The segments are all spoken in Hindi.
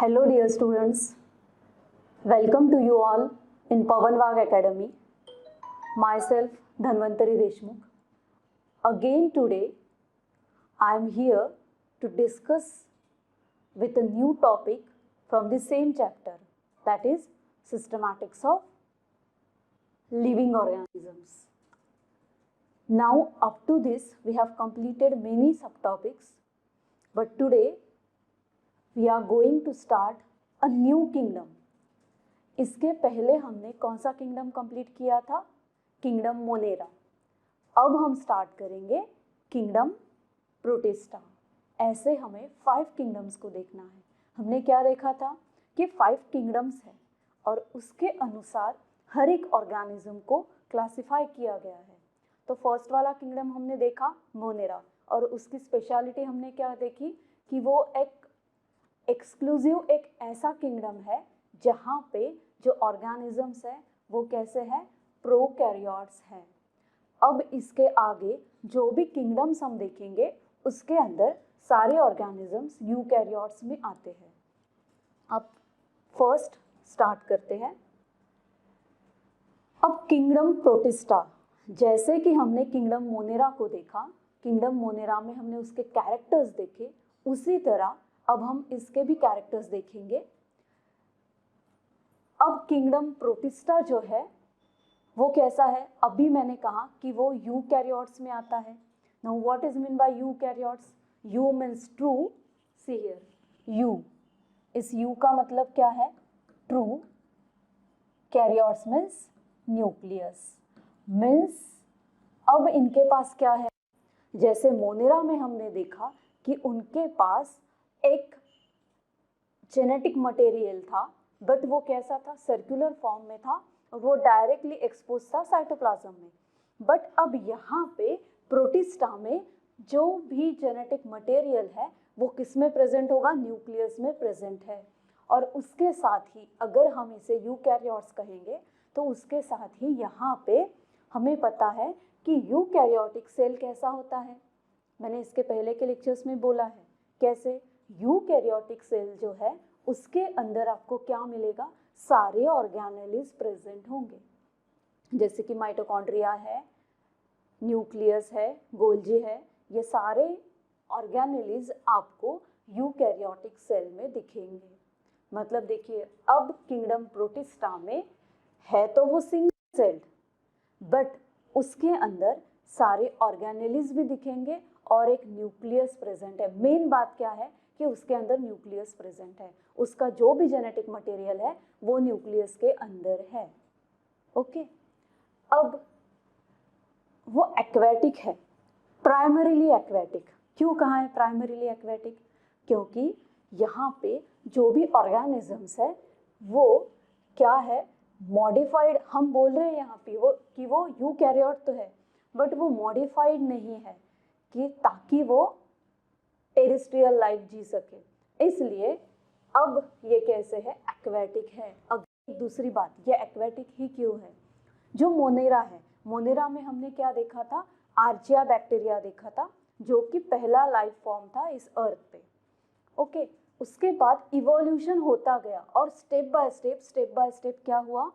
Hello dear students, welcome to you all in Pawan Wagh Academy. Myself Dhanvantari Deshmukh. Again today I am here to discuss with a new topic from the same chapter, that is systematics of living organisms. Now up to this we have completed many subtopics, but today we are going to start a new kingdom. इसके पहले हमने कौन सा किंगडम कंप्लीट किया था? Kingdom Monera. अब हम स्टार्ट करेंगे किंगडम प्रोटिस्टा. ऐसे हमें 5 किंगडम्स को देखना है. हमने क्या देखा था कि 5 किंगडम्स है और उसके अनुसार हर एक ऑर्गेनिज्म को क्लासिफाई किया गया है. तो फर्स्ट वाला किंगडम हमने देखा मोनेरा, और उसकी स्पेशलिटी हमने क्या देखी कि वो एक एक्सक्लूसिव एक ऐसा किंगडम है जहाँ पे जो ऑर्गेनिजम्स है वो कैसे है? प्रोकैरियोट्स हैं. अब इसके आगे जो भी किंगडम्स हम देखेंगे उसके अंदर सारे ऑर्गेनिजम्स यूकैरियोट्स में आते हैं. अब फर्स्ट स्टार्ट करते हैं. अब किंगडम प्रोटिस्टा, जैसे कि हमने किंगडम मोनेरा को देखा, किंगडम मोनेरा में हमने उसके कैरेक्टर्स देखे, उसी तरह अब हम इसके भी कैरेक्टर्स देखेंगे. अब किंगडम प्रोटिस्टा जो है वो कैसा है? अभी मैंने कहा कि वो यूकैरियोट्स में आता है. Now what is mean by eukaryotes? You means true. See here, you, इस यू का मतलब क्या है? True. Karyotes means nucleus. Means अब इनके पास क्या है? जैसे मोनेरा में हमने देखा कि उनके पास एक जेनेटिक मटेरियल था, बट वो कैसा था? सर्कुलर फॉर्म में था और वो डायरेक्टली एक्सपोज था साइटोप्लाज्म में. बट अब यहाँ पे प्रोटिस्टा में जो भी जेनेटिक मटेरियल है वो किस में प्रेजेंट होगा? न्यूक्लियस में प्रेजेंट है. और उसके साथ ही अगर हम इसे यूकैरियोट्स कहेंगे तो उसके साथ ही यहाँ पे हमें पता है कि यूकैरियोटिक सेल कैसा होता है. मैंने इसके पहले के लेक्चर्स में बोला है. कैसे? यूकैरियोटिक सेल जो है उसके अंदर आपको क्या मिलेगा? सारे ऑर्गेनेलिज प्रेजेंट होंगे. जैसे कि माइटोकॉन्ड्रिया है, न्यूक्लियस है, गोल्जी है, ये सारे ऑर्गेनेलिज आपको यूकैरियोटिक सेल में दिखेंगे. मतलब देखिए, अब किंगडम प्रोटिस्टा में है तो वो सिंगल सेल्ड, बट उसके अंदर सारे ऑर्गेनेलिज भी दिखेंगे और एक न्यूक्लियस प्रेजेंट है. मेन बात क्या है कि उसके अंदर न्यूक्लियस प्रेजेंट है. उसका जो भी जेनेटिक मटेरियल है वो न्यूक्लियस के अंदर है. ओके. अब वो एक्वेटिक है, प्राइमरीली एक्वेटिक. क्यों कहा है प्राइमरीली एक्वेटिक? क्योंकि यहाँ पे जो भी ऑर्गेनिजम्स है वो क्या है? मॉडिफाइड. हम बोल रहे हैं यहाँ पे वो यूकैरियोट तो है, बट वो मॉडिफाइड नहीं है कि ताकि वो टेरेस्ट्रियल लाइफ जी सके. इसलिए अब ये कैसे है? एक्वेटिक है. अब दूसरी बात, ये एक्वेटिक ही क्यों है? जो मोनेरा है, मोनेरा में हमने क्या देखा था? आर्चिया बैक्टीरिया देखा था, जो कि पहला लाइफ फॉर्म था इस अर्थ पे. ओके. उसके बाद इवोल्यूशन होता गया और स्टेप बाय स्टेप क्या हुआ?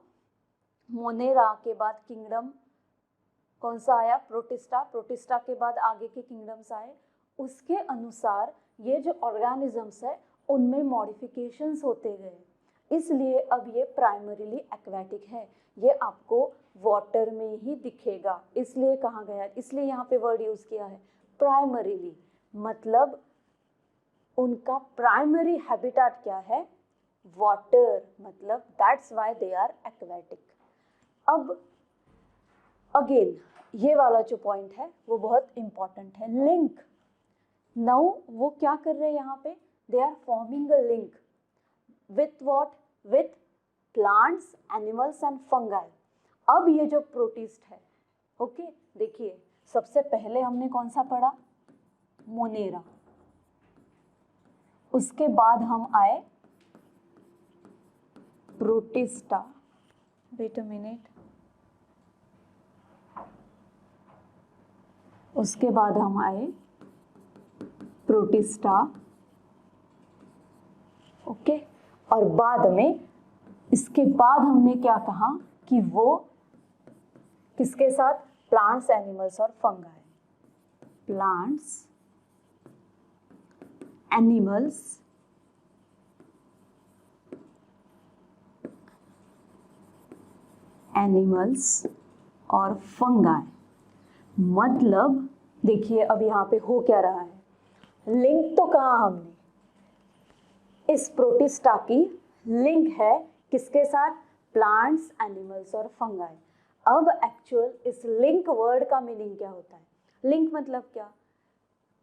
मोनेरा के बाद किंगडम कौन सा आया? प्रोटिस्टा. प्रोटिस्टा के बाद आगे के किंगडम्स आए. उसके अनुसार ये जो ऑर्गेनिजम्स है उनमें मॉडिफिकेशंस होते गए. इसलिए अब ये प्राइमरीली एक्वेटिक है. ये आपको वाटर में ही दिखेगा. इसलिए कहा गया, इसलिए यहाँ पे वर्ड यूज किया है प्राइमरीली. मतलब उनका प्राइमरी हैबिटेट क्या है? वाटर. मतलब that's why they are aquatic. अब अगेन ये वाला जो पॉइंट है वो बहुत इंपॉर्टेंट है, लिंक. नाउ वो क्या कर रहे हैं यहाँ पे? They are forming a link with what? With plants, animals and fungi. अब ये जो प्रोटिस्ट है, ओके, देखिए सबसे पहले हमने कौन सा पढ़ा? मोनेरा. उसके बाद हम आए प्रोटिस्टा. Wait a minute. उसके बाद हम आए प्रोटिस्टा. ओके. और बाद में, इसके बाद हमने क्या कहा कि वो किसके साथ, प्लांट्स, एनिमल्स और फंगाई, प्लांट्स, एनिमल्स और फंगाई। मतलब देखिए अब यहाँ पे हो क्या रहा है, लिंक तो कहा हमने, इस प्रोटिस्टा की लिंक है किसके साथ, प्लांट्स, एनिमल्स और फंगाई। अब एक्चुअल इस लिंक वर्ड का मीनिंग क्या होता है, लिंक मतलब क्या,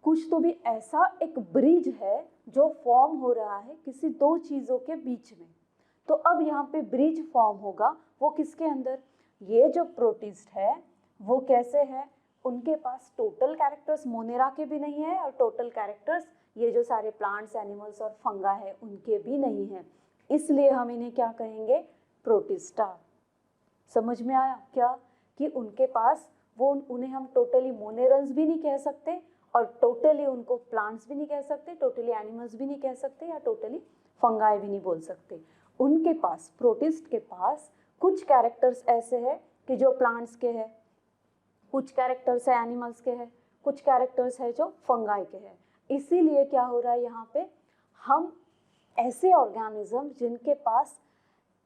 कुछ तो भी ऐसा एक ब्रिज है जो फॉर्म हो रहा है किसी दो चीजों के बीच में। तो अब यहाँ पे ब्रिज फॉर्म होगा, वो किसके अंदर, ये जो प्रोटिस्ट है वो कैसे है, उनके पास टोटल कैरेक्टर्स मोनेरा के भी नहीं है और टोटल कैरेक्टर्स ये जो सारे प्लांट्स, एनिमल्स और फंगा है उनके भी नहीं है, इसलिए हम इन्हें क्या कहेंगे, प्रोटिस्टा। समझ में आया क्या, कि उनके पास वो, उन्हें हम टोटली मोनेरल्स भी नहीं कह सकते और टोटली उनको प्लांट्स भी नहीं कह सकते, टोटली एनिमल्स भी नहीं कह सकते या टोटली फंगाई भी नहीं बोल सकते। उनके पास, प्रोटिस्ट के पास कुछ कैरेक्टर्स ऐसे हैं कि जो प्लांट्स के हैं, कुछ कैरेक्टर्स है एनिमल्स के हैं, कुछ कैरेक्टर्स है जो फंगाई के हैं। इसीलिए क्या हो रहा है यहाँ पे, हम ऐसे ऑर्गेनिज्म जिनके पास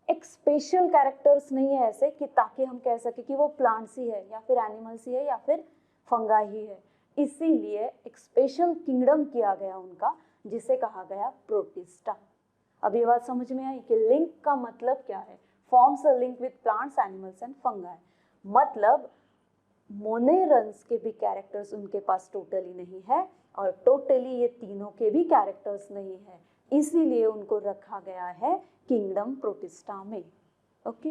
एक स्पेशल कैरेक्टर्स नहीं है ऐसे कि ताकि हम कह सके कि वो प्लांट्स ही है या फिर एनिमल्स ही है या फिर फंगाई ही है, इसीलिए एक स्पेशल किंगडम किया गया उनका जिसे कहा गया प्रोटिस्टा। अब ये बात समझ में आई कि लिंक का मतलब क्या है, forms a link with plants, animals and fungi. मतलब मोनेरल्स के भी कैरेक्टर्स उनके पास टोटली नहीं है और टोटली ये तीनों के भी कैरेक्टर्स नहीं है, इसीलिए उनको रखा गया है किंगडम प्रोटिस्टा में। ओके,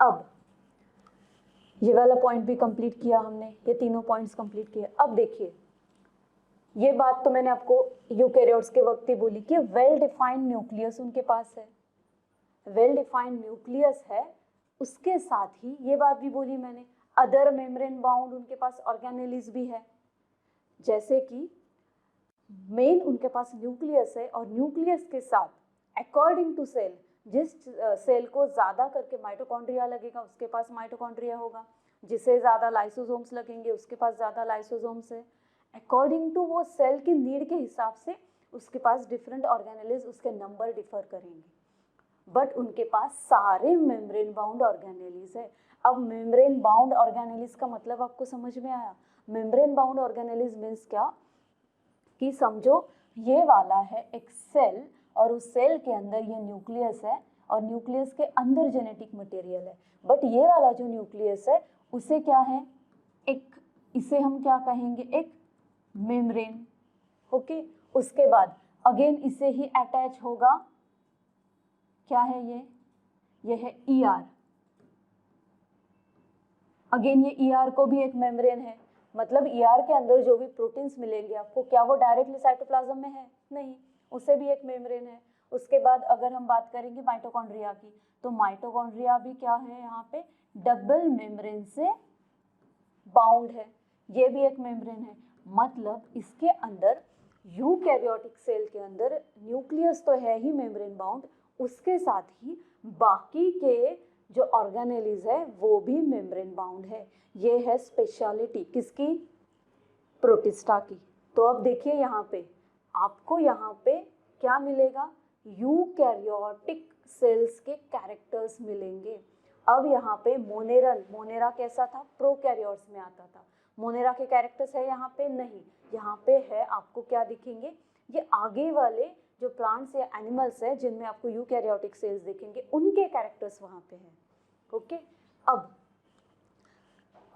अब ये वाला पॉइंट भी कंप्लीट किया हमने, ये तीनों पॉइंट्स कंप्लीट किए। अब देखिए, ये बात तो मैंने आपको यूकैरियोट्स के वक्त ही बोली कि वेल डिफाइंड न्यूक्लियस उनके पास है, वेल डिफाइंड न्यूक्लियस है, उसके साथ ही ये बात भी बोली मैंने, अदर मेम्ब्रेन बाउंड उनके पास ऑर्गेनेलिज भी है, जैसे कि मेन उनके पास न्यूक्लियस है और न्यूक्लियस के साथ अकॉर्डिंग टू सेल, जिस सेल को ज़्यादा करके माइटोकॉन्ड्रिया लगेगा उसके पास माइटोकॉन्ड्रिया होगा, जिसे ज़्यादा लाइसोसोम्स लगेंगे उसके पास ज़्यादा लाइसोसोम्स है, अकॉर्डिंग टू वो सेल की नीड के हिसाब से उसके पास डिफरेंट ऑर्गेनेलिज, उसके नंबर डिफर करेंगे, बट उनके पास सारे मेम्ब्रेन बाउंड ऑर्गेनेलिज है। अब मेम्ब्रेन बाउंड ऑर्गेनेलिज का मतलब आपको समझ में आया, मेम्ब्रेन बाउंड ऑर्गेनेलिज मीन्स क्या, कि समझो ये वाला है एक सेल और उस सेल के अंदर ये न्यूक्लियस है और न्यूक्लियस के अंदर जेनेटिक मटेरियल है, बट ये वाला जो न्यूक्लियस है उसे क्या है, एक, इसे हम क्या कहेंगे, एक मेम्ब्रेन। ओके, उसके बाद अगेन इसे ही अटैच होगा, क्या है ये है ER, अगेन ये ER को भी एक मेम्ब्रेन है, मतलब ER के अंदर जो भी प्रोटीन्स मिलेंगे आपको, क्या वो डायरेक्टली साइटोप्लाज्म में है, नहीं, उसे भी एक मेम्ब्रेन है। उसके बाद अगर हम बात करेंगे माइटोकॉन्ड्रिया की, तो माइटोकॉन्ड्रिया भी क्या है, यहाँ पे डबल मेम्ब्रेन से बाउंड है, ये भी एक मेम्ब्रेन है। मतलब इसके अंदर, यूकैरियोटिक सेल के अंदर न्यूक्लियस तो है ही मेम्ब्रेन बाउंड, उसके साथ ही बाकी के जो ऑर्गेनेलिज है वो भी मेम्ब्रेन बाउंड है। ये है स्पेशलिटी किसकी, प्रोटिस्टा की। तो अब देखिए यहाँ पे आपको यहाँ पे क्या मिलेगा, यूकैरियोटिक सेल्स के कैरेक्टर्स मिलेंगे। अब यहाँ पे मोनेरल, मोनेरा कैसा था, प्रोकैरियोट्स में आता था, मोनेरा के कैरेक्टर्स है यहाँ पे नहीं, यहाँ पे है, आपको क्या दिखेंगे, ये आगे वाले जो प्लांट्स या एनिमल्स है जिनमें आपको यूकैरियोटिक सेल्स दिखेंगे उनके कैरेक्टर्स वहाँ पे हैं। ओके,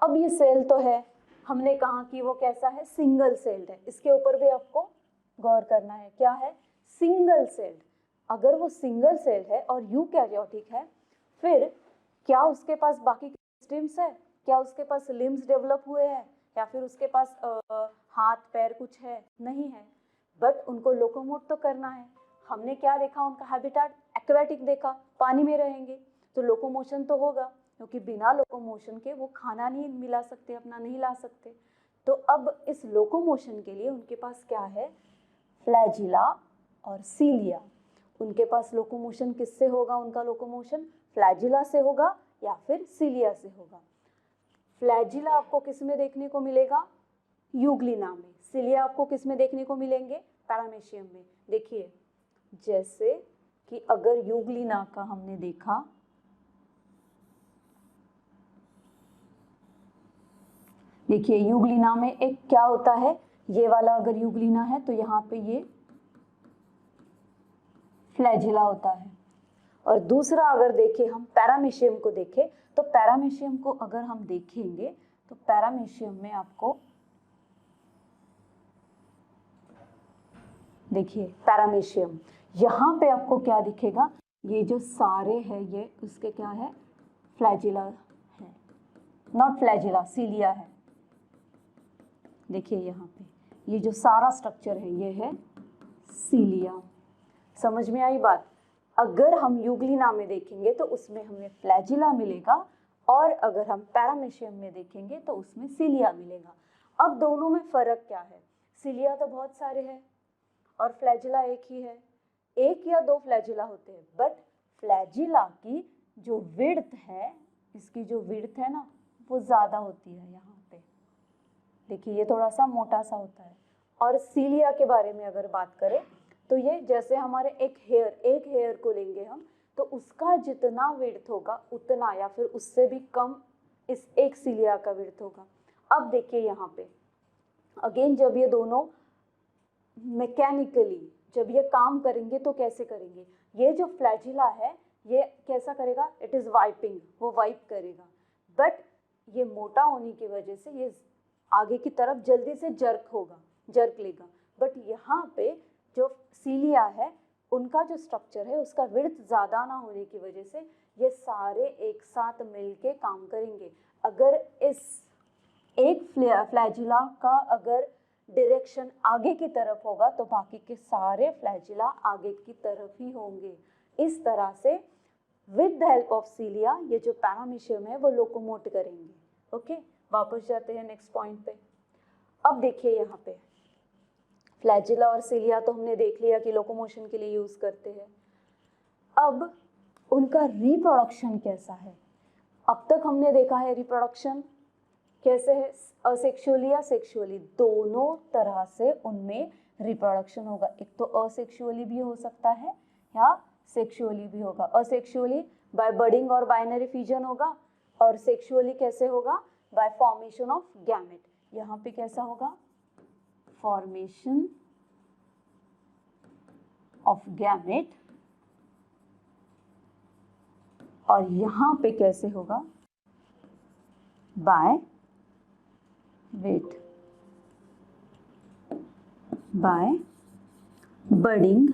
अब ये सेल तो है, हमने कहा कि वो कैसा है, सिंगल सेल्ड है, इसके ऊपर भी आपको गौर करना है, क्या है, सिंगल सेल्ड। अगर वो सिंगल सेल है और यूकैरियोटिक है, फिर क्या उसके पास बाकी स्टेम्स है, क्या उसके पास लिम्स डेवलप हुए हैं या फिर उसके पास हाथ पैर कुछ है, नहीं है, बट उनको लोकोमोट तो करना है। हमने क्या देखा, उनका हैबिटेट एक्वेटिक देखा, पानी में रहेंगे तो लोकोमोशन तो होगा, क्योंकि बिना लोकोमोशन के वो खाना नहीं मिला सकते, अपना नहीं ला सकते। तो अब इस लोकोमोशन के लिए उनके पास क्या है, फ्लैजिला और सीलिया, उनके पास लोकोमोशन किससे होगा? उनका लोकोमोशन फ्लैजिला से होगा या फिर सिलिया से होगा। फ्लैजिला आपको किस में देखने को मिलेगा? यूग्लिना में। सिलिया आपको किस में देखने को मिलेंगे? पैरामीशियम में। देखिए, जैसे कि अगर यूग्लिना का हमने देखा, देखिए यूग्लिना में एक क्या होता है, ये वाला अगर यूग्लिना है तो यहाँ पे ये फ्लैजिला होता है। और दूसरा अगर देखें हम पैरामीशियम को देखें, तो पैरामीशियम को अगर हम देखेंगे तो पैरामीशियम में आपको देखिए पैरामीशियम, यहाँ पे आपको क्या दिखेगा? ये जो सारे हैं ये उसके क्या है? फ्लैजिला है, नॉट फ्लैजिला, सिलिया है। देखिए यहाँ पे ये जो सारा स्ट्रक्चर है ये है सिलिया। समझ में आई बात? अगर हम यूग्लिना में देखेंगे तो उसमें हमें फ्लैजिला मिलेगा, और अगर हम पैरामीशियम में देखेंगे तो उसमें सिलिया मिलेगा। अब दोनों में फर्क क्या है? सिलिया तो बहुत सारे हैं और फ्लैजिला एक ही है, एक या दो फ्लैजिला होते हैं, बट फ्लैजिला की जो विड्थ है, इसकी जो विड्थ है ना, वो ज़्यादा होती है। यहाँ पे देखिए ये थोड़ा सा मोटा सा होता है। और सिलिया के बारे में अगर बात करें तो ये जैसे हमारे एक हेयर को लेंगे हम, तो उसका जितना विड्थ होगा उतना या फिर उससे भी कम इस एक सिलिया का विड्थ होगा। अब देखिए यहाँ पे अगेन, जब ये दोनों मैकेनिकली जब ये काम करेंगे तो कैसे करेंगे? ये जो फ्लैजिला है ये कैसा करेगा? इट इज़ वाइपिंग, वो वाइप करेगा, बट ये मोटा होने की वजह से ये आगे की तरफ जल्दी से जर्क लेगा। बट यहाँ पे जो सिलिया है उनका जो स्ट्रक्चर है उसका विड्थ ज़्यादा ना होने की वजह से ये सारे एक साथ मिलके काम करेंगे। अगर इस एक फ्लैजिला का अगर डायरेक्शन आगे की तरफ होगा तो बाकी के सारे फ्लैजिला आगे की तरफ ही होंगे। इस तरह से with the help of cilia ये जो पैरामीशियम है वो लोकोमोट करेंगे। ओके, वापस जाते हैं नेक्स्ट पॉइंट पे। अब देखिए यहाँ पे फ्लैजिला और सिलिया तो हमने देख लिया कि लोकोमोशन के लिए यूज करते हैं। अब उनका रिप्रोडक्शन कैसा है? अब तक हमने देखा है रिप्रोडक्शन कैसे है, असेक्सुअली या सेक्सुअली, दोनों तरह से उनमें रिप्रोडक्शन होगा। एक तो असेक्सुअली भी हो सकता है या सेक्सुअली भी होगा। असेक्सुअली बाय बडिंग और बाइनरी फ्यूजन होगा, और सेक्सुअली कैसे होगा? Bye formation of gamete. यहाँ पे कैसा होगा? फॉर्मेशन ऑफ गैमेट, और यहाँ पे कैसे होगा? बाय वेट, बाय बडिंग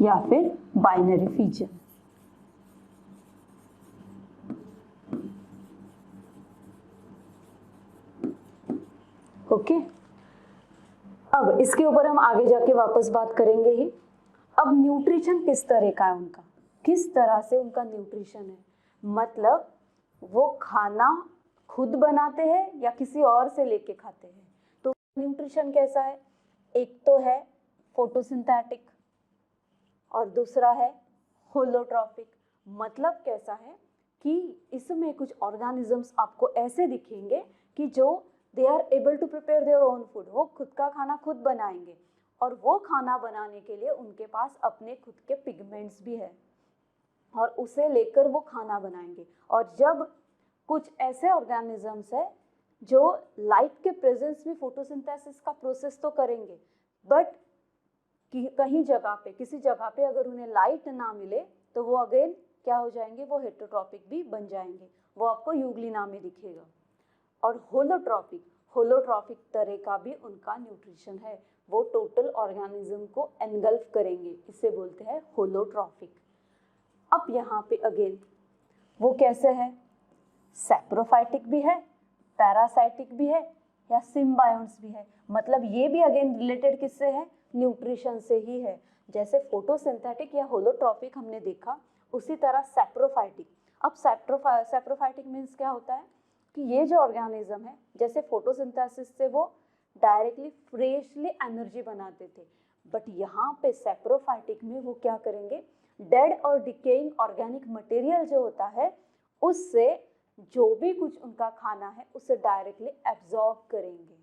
या फिर बाइनरी फ्यूजन। ओके, अब इसके ऊपर हम आगे जाके वापस बात करेंगे ही। अब न्यूट्रिशन किस तरह का है उनका, किस तरह से उनका न्यूट्रिशन है, मतलब वो खाना खुद बनाते हैं या किसी और से लेके खाते हैं। तो न्यूट्रिशन कैसा है? एक तो है फोटोसिंथेटिक और दूसरा है होलोट्रॉपिक। मतलब कैसा है कि इसमें कुछ ऑर्गेनिजम्स आपको ऐसे दिखेंगे कि जो they are able to prepare their own food, वो खुद का खाना खुद बनाएंगे, और वो खाना बनाने के लिए उनके पास अपने खुद के पिगमेंट्स भी है और उसे लेकर वो खाना बनाएंगे। और जब कुछ ऐसे ऑर्गेनिजम्स है जो लाइट के प्रेजेंस में फोटोसिंथेसिस का प्रोसेस तो करेंगे, बट कहीं जगह पे, किसी जगह पे अगर उन्हें लाइट ना मिले तो वो अगेन क्या हो जाएंगे? वो हेटेरोट्रॉपिक भी बन जाएंगे। वो आपको यूग्लिना में दिखेगा। और होलोट्रॉपिक तरह का भी उनका न्यूट्रिशन है, वो टोटल ऑर्गेनिज्म को एनगल्फ करेंगे, इसे बोलते हैं होलोट्रॉपिक। अब यहाँ पे अगेन वो कैसे है? सैप्रोफाइटिक भी है, पैरासाइटिक भी है या सिम्बायोन्ट्स भी है। मतलब ये भी अगेन रिलेटेड किससे है? न्यूट्रिशन से ही है। जैसे फोटोसिंथेटिक या होलोट्रॉपिक हमने देखा, उसी तरह सैप्रोफाइटिक। अब सैप्रोफाइटिक मीन्स क्या होता है कि ये जो ऑर्गेनिज्म है, जैसे फोटोसिंथेसिस से वो डायरेक्टली फ्रेशली एनर्जी बनाते थे, बट यहाँ पे सैप्रोफाइटिक में वो क्या करेंगे, डेड और डिकेइंग ऑर्गेनिक मटेरियल जो होता है उससे जो भी कुछ उनका खाना है उसे डायरेक्टली एब्जॉर्ब करेंगे।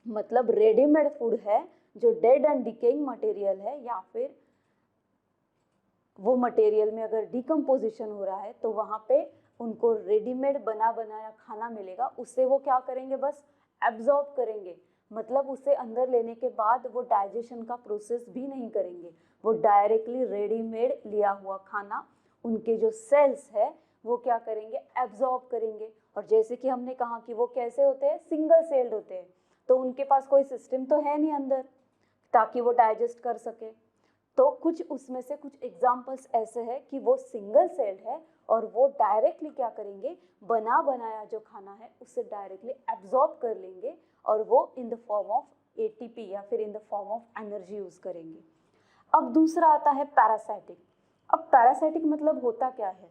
मतलब रेडीमेड फूड है जो डेड एंड डिकेइंग मटेरियल है, या फिर वो मटेरियल में अगर डिकम्पोजिशन हो रहा है तो वहाँ पे उनको रेडीमेड बना बनाया खाना मिलेगा, उससे वो क्या करेंगे, बस एब्जॉर्ब करेंगे। मतलब उसे अंदर लेने के बाद वो डाइजेशन का प्रोसेस भी नहीं करेंगे, वो डायरेक्टली रेडीमेड लिया हुआ खाना उनके जो सेल्स है वो क्या करेंगे, एब्जॉर्ब करेंगे। और जैसे कि हमने कहा कि वो कैसे होते हैं, सिंगल सेल्ड होते हैं, तो उनके पास कोई सिस्टम तो है नहीं अंदर ताकि वो डाइजेस्ट कर सके। तो कुछ उसमें से कुछ एग्जाम्पल्स ऐसे हैं कि वो सिंगल सेल्ड है और वो डायरेक्टली क्या करेंगे, बना बनाया जो खाना है उससे डायरेक्टली एब्जॉर्ब कर लेंगे और वो in the form of ATP या फिर in the form of energy use करेंगे। अब दूसरा आता है पैरासाइटिक। अब पैरासाइटिक मतलब होता क्या है,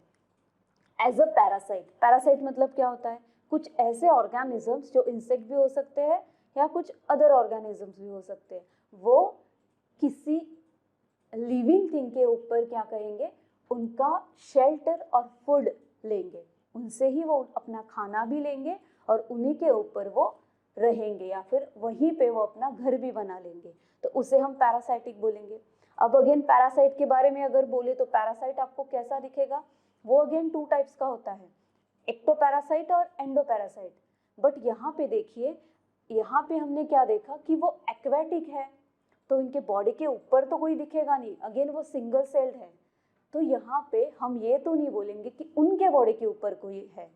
एज अ पैरासाइट, पैरासाइट मतलब क्या होता है, कुछ ऐसे ऑर्गेनिजम्स जो इंसेक्ट भी हो सकते हैं या कुछ अदर ऑर्गेनिजम्स भी हो सकते हैं, वो किसी लिविंग थिंग के ऊपर क्या करेंगे, उनका शेल्टर और फूड लेंगे, उनसे ही वो अपना खाना भी लेंगे और उन्हीं के ऊपर वो रहेंगे या फिर वहीं पे वो अपना घर भी बना लेंगे, तो उसे हम पैरासाइटिक बोलेंगे। अब अगेन पैरासाइट के बारे में अगर बोले तो पैरासाइट आपको कैसा दिखेगा, वो अगेन 2 टाइप्स का होता है, एक्टोपैरासाइट और एंडोपैरासाइट। बट यहाँ पे देखिए, यहाँ पे हमने क्या देखा कि वो एक्वेटिक है, तो इनके बॉडी के ऊपर तो कोई दिखेगा नहीं, अगेन वो सिंगल सेल्ड है, तो यहाँ पे हम ये तो नहीं बोलेंगे कि उनके बॉडी के ऊपर कोई है,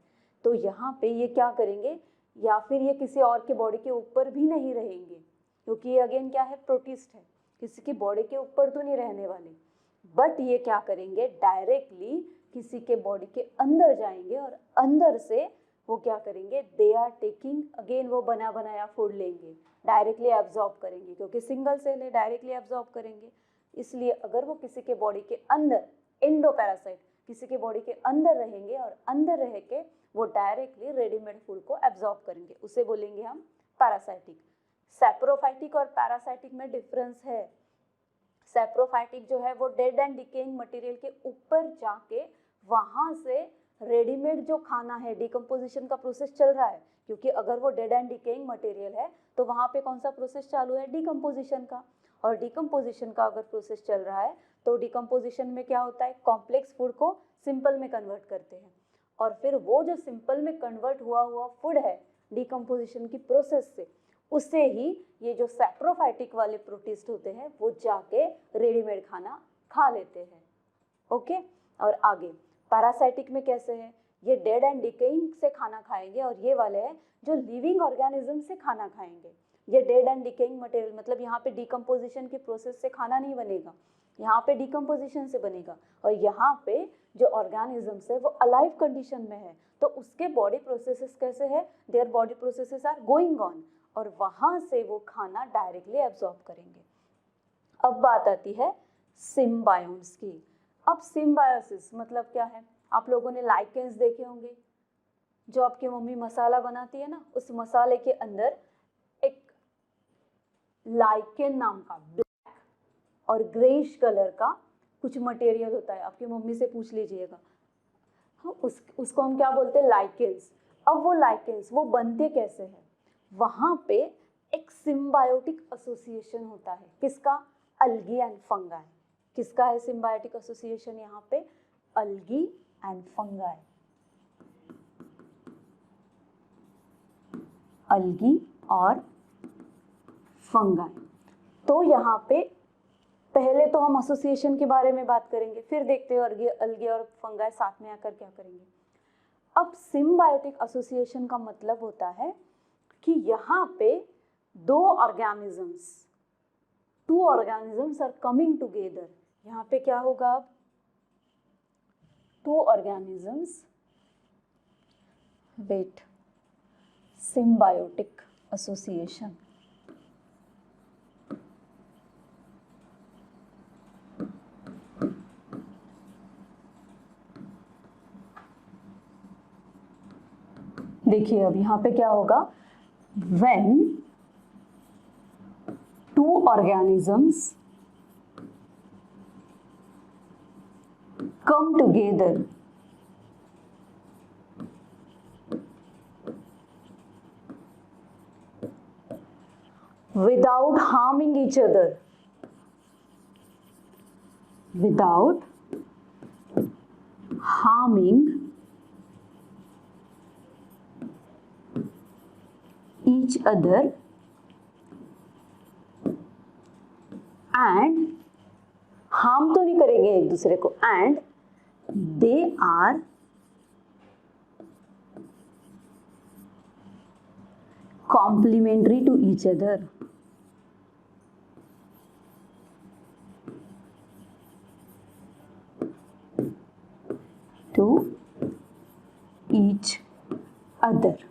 तो यहाँ पे ये क्या करेंगे, या फिर ये किसी और के बॉडी के ऊपर भी नहीं रहेंगे, क्योंकि ये अगेन क्या है, प्रोटिस्ट है, किसी की बॉडी के ऊपर तो नहीं रहने वाले। बट ये क्या करेंगे, डायरेक्टली किसी के बॉडी के अंदर जाएंगे और अंदर से वो क्या करेंगे, दे आर टेकिंग, अगेन वो बना बनाया फूड लेंगे, डायरेक्टली एब्जॉर्ब करेंगे, क्योंकि सिंगल सेल है, डायरेक्टली एब्जॉर्ब करेंगे। इसलिए अगर वो किसी के बॉडी के अंदर, एंडोपैरासाइट, किसी के बॉडी के अंदर रहेंगे और अंदर रह के वो डायरेक्टली रेडीमेड फूड को एब्जॉर्ब करेंगे, उसे बोलेंगे हम पैरासाइटिक। सैप्रोफाइटिक और पैरासाइटिक में डिफरेंस है। सैप्रोफाइटिक जो है वो डेड एंड डिकेइंग मटेरियल के ऊपर जाके वहां से रेडीमेड जो खाना है, डिकम्पोजिशन का प्रोसेस चल रहा है, क्योंकि अगर वो डेड एंड डिकेइंग मटेरियल है तो वहाँ पे कौन सा प्रोसेस चालू है, डिकम्पोजिशन का। और डिकम्पोजिशन का अगर प्रोसेस चल रहा है तो डिकम्पोजिशन में क्या होता है, कॉम्प्लेक्स फूड को सिंपल में कन्वर्ट करते हैं, और फिर वो जो सिंपल में कन्वर्ट हुआ फूड है डिकम्पोजिशन की प्रोसेस से, उससे ही ये जो सैप्रोफाइटिक वाले प्रोटिस्ट होते हैं वो जाके रेडीमेड खाना खा लेते हैं। ओके, और आगे पैरासाइटिक में कैसे है, ये डेड एंड डिकेइंग से खाना खाएंगे, और ये वाले हैं जो लिविंग ऑर्गेनिज्म से खाना खाएंगे। ये डेड एंड डिकेइंग मटेरियल मतलब यहाँ पे डिकम्पोजिशन के प्रोसेस से खाना नहीं बनेगा, यहाँ पे डिकम्पोजिशन से बनेगा, और यहाँ पे जो ऑर्गेनिजम्स है वो अलाइव कंडीशन में है, तो उसके बॉडी प्रोसेसेस कैसे है, their body processes are going on, और वहाँ से वो खाना डायरेक्टली एब्जॉर्ब करेंगे। अब बात आती है सिम्बायोन्ट्स की। अब सिम्बायोसिस मतलब क्या है, आप लोगों ने लाइकेंस देखे होंगे, जो आपकी मम्मी मसाला बनाती है ना, उस मसाले के अंदर एक लाइकेन नाम का ब्लैक और ग्रेइश कलर का कुछ मटेरियल होता है, आपकी मम्मी से पूछ लीजिएगा। उसको हम क्या बोलते हैं, लाइकेंस। अब वो लाइकेंस वो बनते कैसे हैं, वहाँ पे एक सिम्बायोटिक एसोसिएशन होता है, किसका, अल्गी एंड फंगाई। किसका है सिम्बायोटिक एसोसिएशन यहाँ पे, अल्गी एंड फंगाई, अल्गी और फंगाई। तो यहाँ पे पहले तो हम एसोसिएशन के बारे में बात करेंगे, फिर देखते हैं अल्गी और फंगाई साथ में आकर क्या करेंगे। अब सिम्बायोटिक एसोसिएशन का मतलब होता है कि यहाँ पे two organisms are coming together. यहाँ पे क्या होगा, अब 2 ऑर्गेनिजम्स विथ सिम्बायोटिक एसोसिएशन। देखिए अब यहाँ पे क्या होगा, when two organisms come together without harming each other, without harming each other, and harm तो नहीं करेंगे एक दूसरे को, and they are complementary to each other, to each other.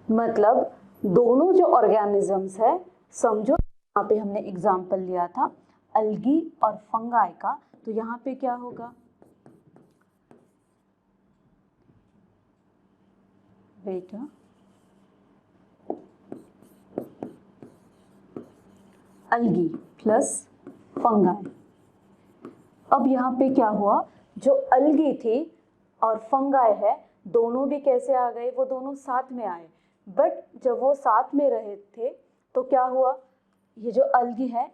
मतलब दोनों जो ऑर्गेनिजम्स है, समझो यहाँ पे हमने एग्जाम्पल लिया था अलगी और फंगाई का, तो यहाँ पे क्या होगा, वेट, अलगी प्लस फंगाई। अब यहाँ पे क्या हुआ, जो अलगी थी और फंगाई है, दोनों भी कैसे आ गए, वो दोनों साथ में आए। बट जब वो साथ में रहे थे तो क्या हुआ, ये जो अलगी है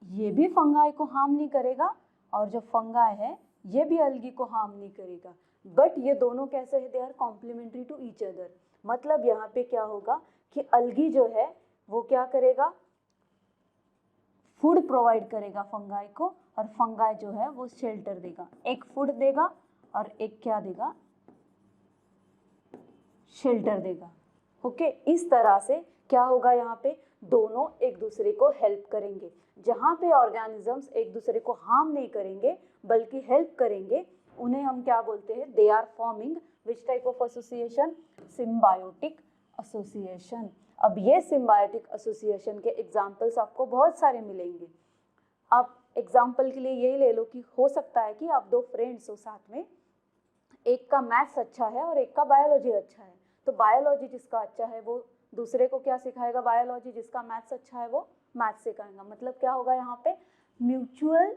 ये भी फंगाई को हार्म नहीं करेगा, और जो फंगाई है ये भी अलगी को हार्म नहीं करेगा। बट ये दोनों कैसे है, they are complementary to each other. मतलब यहाँ पे क्या होगा कि अलगी जो है वो क्या करेगा, फूड प्रोवाइड करेगा फंगाई को, और फंगाई जो है वो शेल्टर देगा। एक फूड देगा और एक क्या देगा, शेल्टर देगा। ओके, इस तरह से क्या होगा, यहाँ पे दोनों एक दूसरे को हेल्प करेंगे। जहाँ पे ऑर्गेनिजम्स एक दूसरे को हार्म नहीं करेंगे बल्कि हेल्प करेंगे, उन्हें हम क्या बोलते हैं, they are forming which type of association, symbiotic association. अब ये सिम्बायोटिक एसोसिएशन के एग्जाम्पल्स आपको बहुत सारे मिलेंगे। आप एग्जाम्पल के लिए यही ले लो कि हो सकता है कि आप दो फ्रेंड्स हो साथ में, एक का मैथ्स अच्छा है और एक का बायोलॉजी अच्छा है, तो बायोलॉजी जिसका अच्छा है वो दूसरे को क्या सिखाएगा, बायोलॉजी जिसका मैथ्स अच्छा है वो मैथ्स सिखाएगा। मतलब क्या होगा यहाँ पे, म्यूचुअल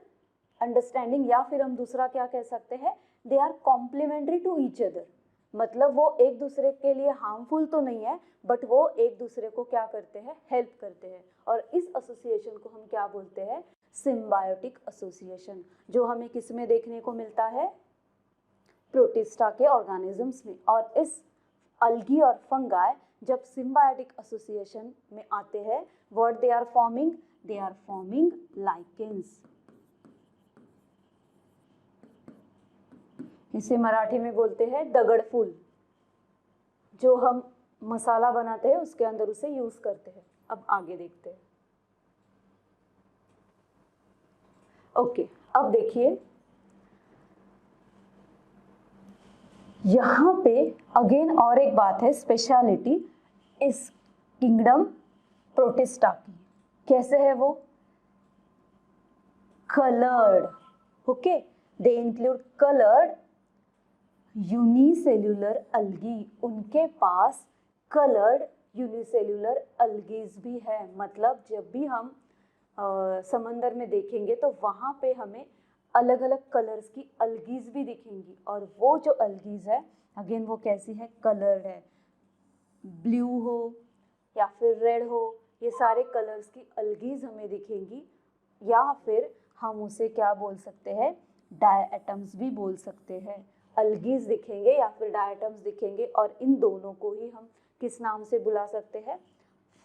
अंडरस्टैंडिंग, या फिर हम दूसरा क्या कह सकते हैं, they are complementary to each other. मतलब वो एक दूसरे के लिए हार्मफुल तो नहीं है, बट वो एक दूसरे को क्या करते हैं, हेल्प करते हैं। और इस एसोसिएशन को हम क्या बोलते हैं, सिम्बायोटिक एसोसिएशन, जो हमें किस में देखने को मिलता है, प्रोटिस्टा के ऑर्गेनिजम्स में। और इस अलगी और फंगाई जब सिम्बायोटिक एसोसिएशन में आते हैं, what they are forming, they are forming lichens. इसे मराठी में बोलते हैं दगड़ फूल, जो हम मसाला बनाते हैं उसके अंदर उसे यूज करते हैं। अब आगे देखते हैं। ओके, अब देखिए यहाँ पे अगेन और एक बात है, स्पेशलिटी इस किंगडम प्रोटिस्टा की। कैसे है वो, coloured. Okay, they include coloured unicellular algae. उनके पास कलर्ड यूनिसेल्यूलर अलगीज भी है। मतलब जब भी हम समंदर में देखेंगे तो वहाँ पे हमें अलग अलग कलर्स की अलगीज भी दिखेंगी, और वो जो अलगीज है अगेन वो कैसी है, कलर्ड है। ब्लू हो या फिर रेड हो, ये सारे कलर्स की अलगीज हमें दिखेंगी, या फिर हम उसे क्या बोल सकते हैं, डायटम्स भी बोल सकते हैं। अलगीज दिखेंगे या फिर डायटम्स दिखेंगे, और इन दोनों को ही हम किस नाम से बुला सकते हैं,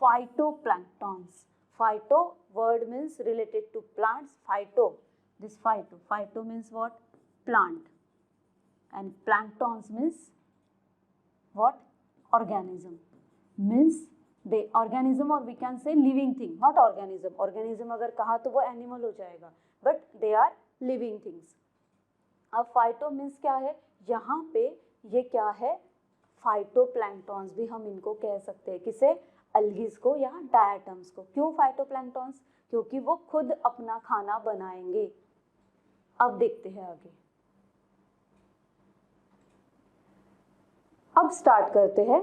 phytoplanktons. Phyto word means related to plants, phyto, this phyto means what, plant, and planktons means what, organism, means they organism, or we can say living thing, not organism. organism अगर कहा तो वो animal हो जाएगा, but they are living things. अब phyto means क्या है, यहाँ पे ये क्या है, फाइटोप्लैंक्टन्स भी हम इनको कह सकते हैं, किसे, अलगीज को या डायटम्स को। क्यों फाइटोप्लैंक्टन्स, क्योंकि वो खुद अपना खाना बनाएंगे। अब देखते हैं आगे। अब स्टार्ट करते हैं।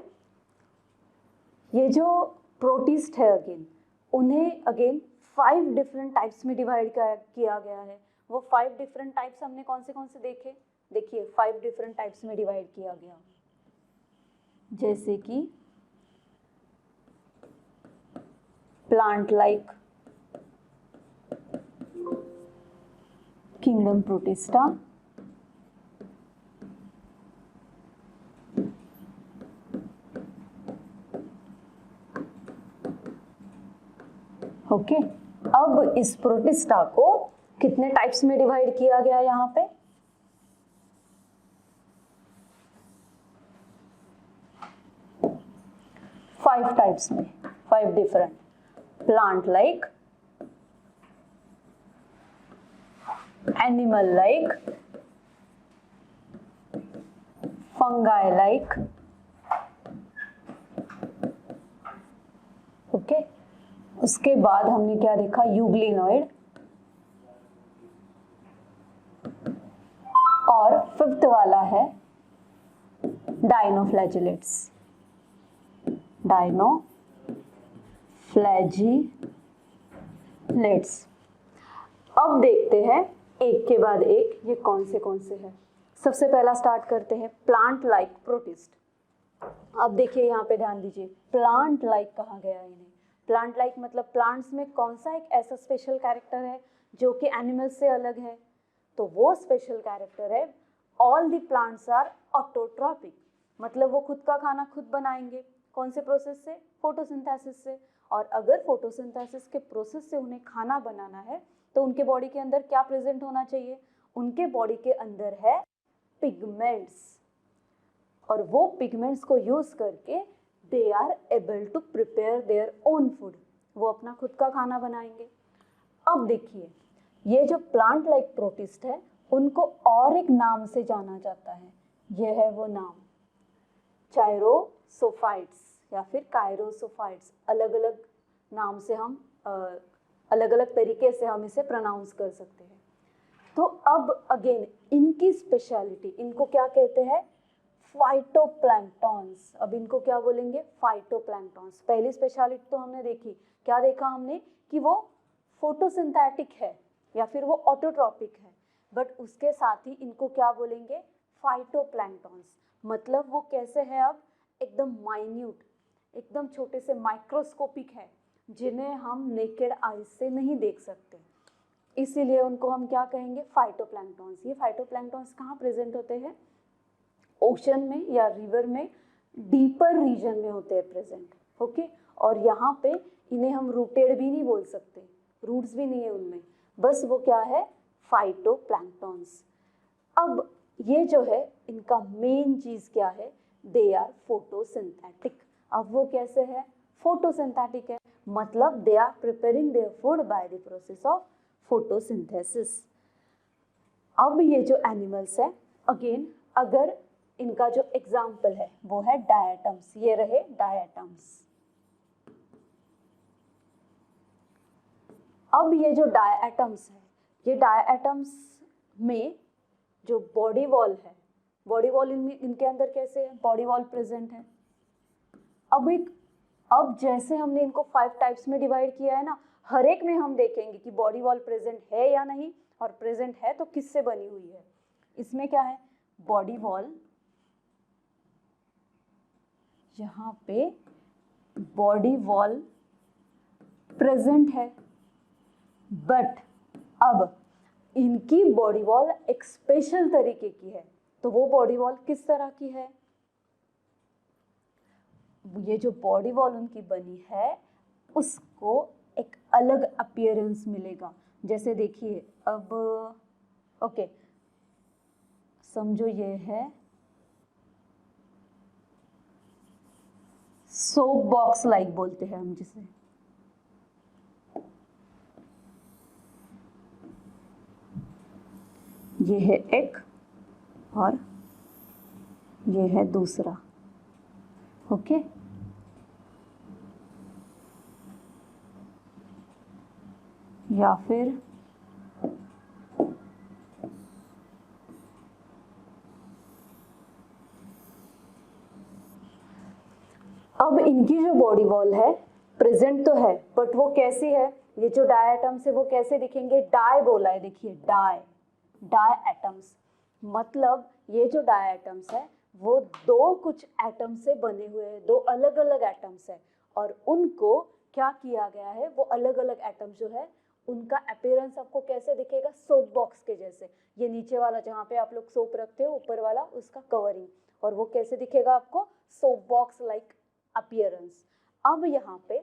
ये जो प्रोटिस्ट है अगेन, उन्हें अगेन 5 डिफरेंट टाइप्स में डिवाइड किया गया है। वो 5 डिफरेंट टाइप्स हमने कौन से देखे? देखिए 5 डिफरेंट टाइप्स में डिवाइड किया गया, जैसे कि plant like kingdom protista, okay. अब इस प्रोटिस्टा को कितने टाइप्स में डिवाइड किया गया यहाँ पे? फाइव टाइप्स में, 5 different. Plant like, animal like, fungi like, okay. उसके बाद हमने क्या देखा? यूग्लिनॉइड, और 5th वाला है डायनोफ्लैजिलेट्स, डायनोफ्लैजिलेट्स। अब देखते हैं एक के बाद एक ये कौन से हैं। सबसे पहला स्टार्ट करते हैं प्लांट लाइक प्रोटिस्ट। अब देखिए यहाँ पे ध्यान दीजिए, प्लांट लाइक कहा गया है इन्हें। प्लांट लाइक मतलब प्लांट्स में कौन सा एक ऐसा स्पेशल कैरेक्टर है जो कि एनिमल्स से अलग है? तो वो स्पेशल कैरेक्टर है all the plants are autotrophic, मतलब वो खुद का खाना खुद बनाएंगे। कौन से प्रोसेस से? फोटोसिंथेसिस से। और अगर फोटोसिंथेसिस के प्रोसेस से उन्हें खाना बनाना है तो उनके बॉडी के अंदर क्या प्रेजेंट होना चाहिए? उनके बॉडी के अंदर है पिगमेंट्स, और वो पिगमेंट्स को यूज करके they are able to prepare their own food, वो अपना खुद का खाना बनाएंगे। अब देखिए ये जो प्लांट लाइक प्रोटिस्ट है उनको और एक नाम से जाना जाता है, ये है वो नाम चायरोसोफाइट्स या फिर कायरोसोफाइट्स। अलग अलग नाम से हम अलग अलग तरीके से हम इसे प्रोनाउंस कर सकते हैं। तो अब अगेन इनकी स्पेशलिटी, इनको क्या कहते हैं? फाइटोप्लैंक्टॉन्स। अब इनको क्या बोलेंगे? फाइटोप्लैंक्टॉन्स। पहली स्पेशलिटी तो हमने देखी, क्या देखा हमने? कि वो फोटोसिंथेटिक है या फिर वो ऑटोट्रॉपिक है, बट उसके साथ ही इनको क्या बोलेंगे? फाइटोप्लैंक्टॉन्स। मतलब वो कैसे है? अब एकदम माइन्यूट, एकदम छोटे से माइक्रोस्कोपिक है, जिन्हें हम नेकेड आईज से नहीं देख सकते, इसीलिए उनको हम क्या कहेंगे? फाइटोप्लैंक्टॉन्स। ये फाइटोप्लैंक्टॉन्स कहाँ प्रेजेंट होते हैं? ओशन में या रिवर में डीपर रीजन में होते हैं प्रेजेंट, ओके। और यहाँ पे इन्हें हम रूटेड भी नहीं बोल सकते, रूट्स भी नहीं है उनमें, बस वो क्या है? फाइटोप्लैंक्टॉन्स। अब ये जो है इनका मेन चीज क्या है? They are photosynthetic. अब वो कैसे है? फोटोसिंथेटिक है, मतलब they are preparing their food by the process of photosynthesis. अब ये जो एनिमल्स है अगेन, अगर इनका जो एग्जाम्पल है वो है डायटम्स, ये रहे डायटम्स। अब ये जो डायटम्स है, ये डायटम्स में जो बॉडी वॉल है, बॉडी वॉल इनके अंदर कैसे है? बॉडी वॉल प्रेजेंट है। अब जैसे हमने इनको 5 टाइप्स में डिवाइड किया है ना, हर एक में हम देखेंगे कि बॉडी वॉल प्रेजेंट है या नहीं, और प्रेजेंट है तो किससे बनी हुई है। इसमें क्या है? बॉडी वॉल, यहाँ पे बॉडी वॉल प्रेजेंट है, बट अब इनकी बॉडी वॉल एक स्पेशल तरीके की है। तो वो बॉडी वॉल किस तरह की है? ये जो बॉडी वॉल उनकी बनी है उसको एक अलग अपीयरेंस मिलेगा। जैसे देखिए अब ओके, समझो ये है सोप बॉक्स लाइक बोलते हैं हम जिसे, ये है एक और ये है दूसरा, ओके। या फिर अब इनकी जो बॉडी वॉल है प्रेजेंट तो है बट वो कैसी है, ये जो डाई एटम्स है वो कैसे दिखेंगे, डाई बोला है, देखिए डाई, डाई एटम्स, मतलब ये जो डाई एटम्स है वो दो कुछ एटम से बने हुए हैं, दो अलग अलग एटम्स है और उनको क्या किया गया है, वो अलग अलग एटम जो है उनका अपीयरेंस आपको कैसे दिखेगा, सोप बॉक्स के जैसे, ये नीचे वाला जहाँ पे आप लोग सोप रखते हो ऊपर वाला उसका कवरिंग, और वो कैसे दिखेगा आपको, सोप बॉक्स लाइक अपीयरेंस। अब यहाँ पे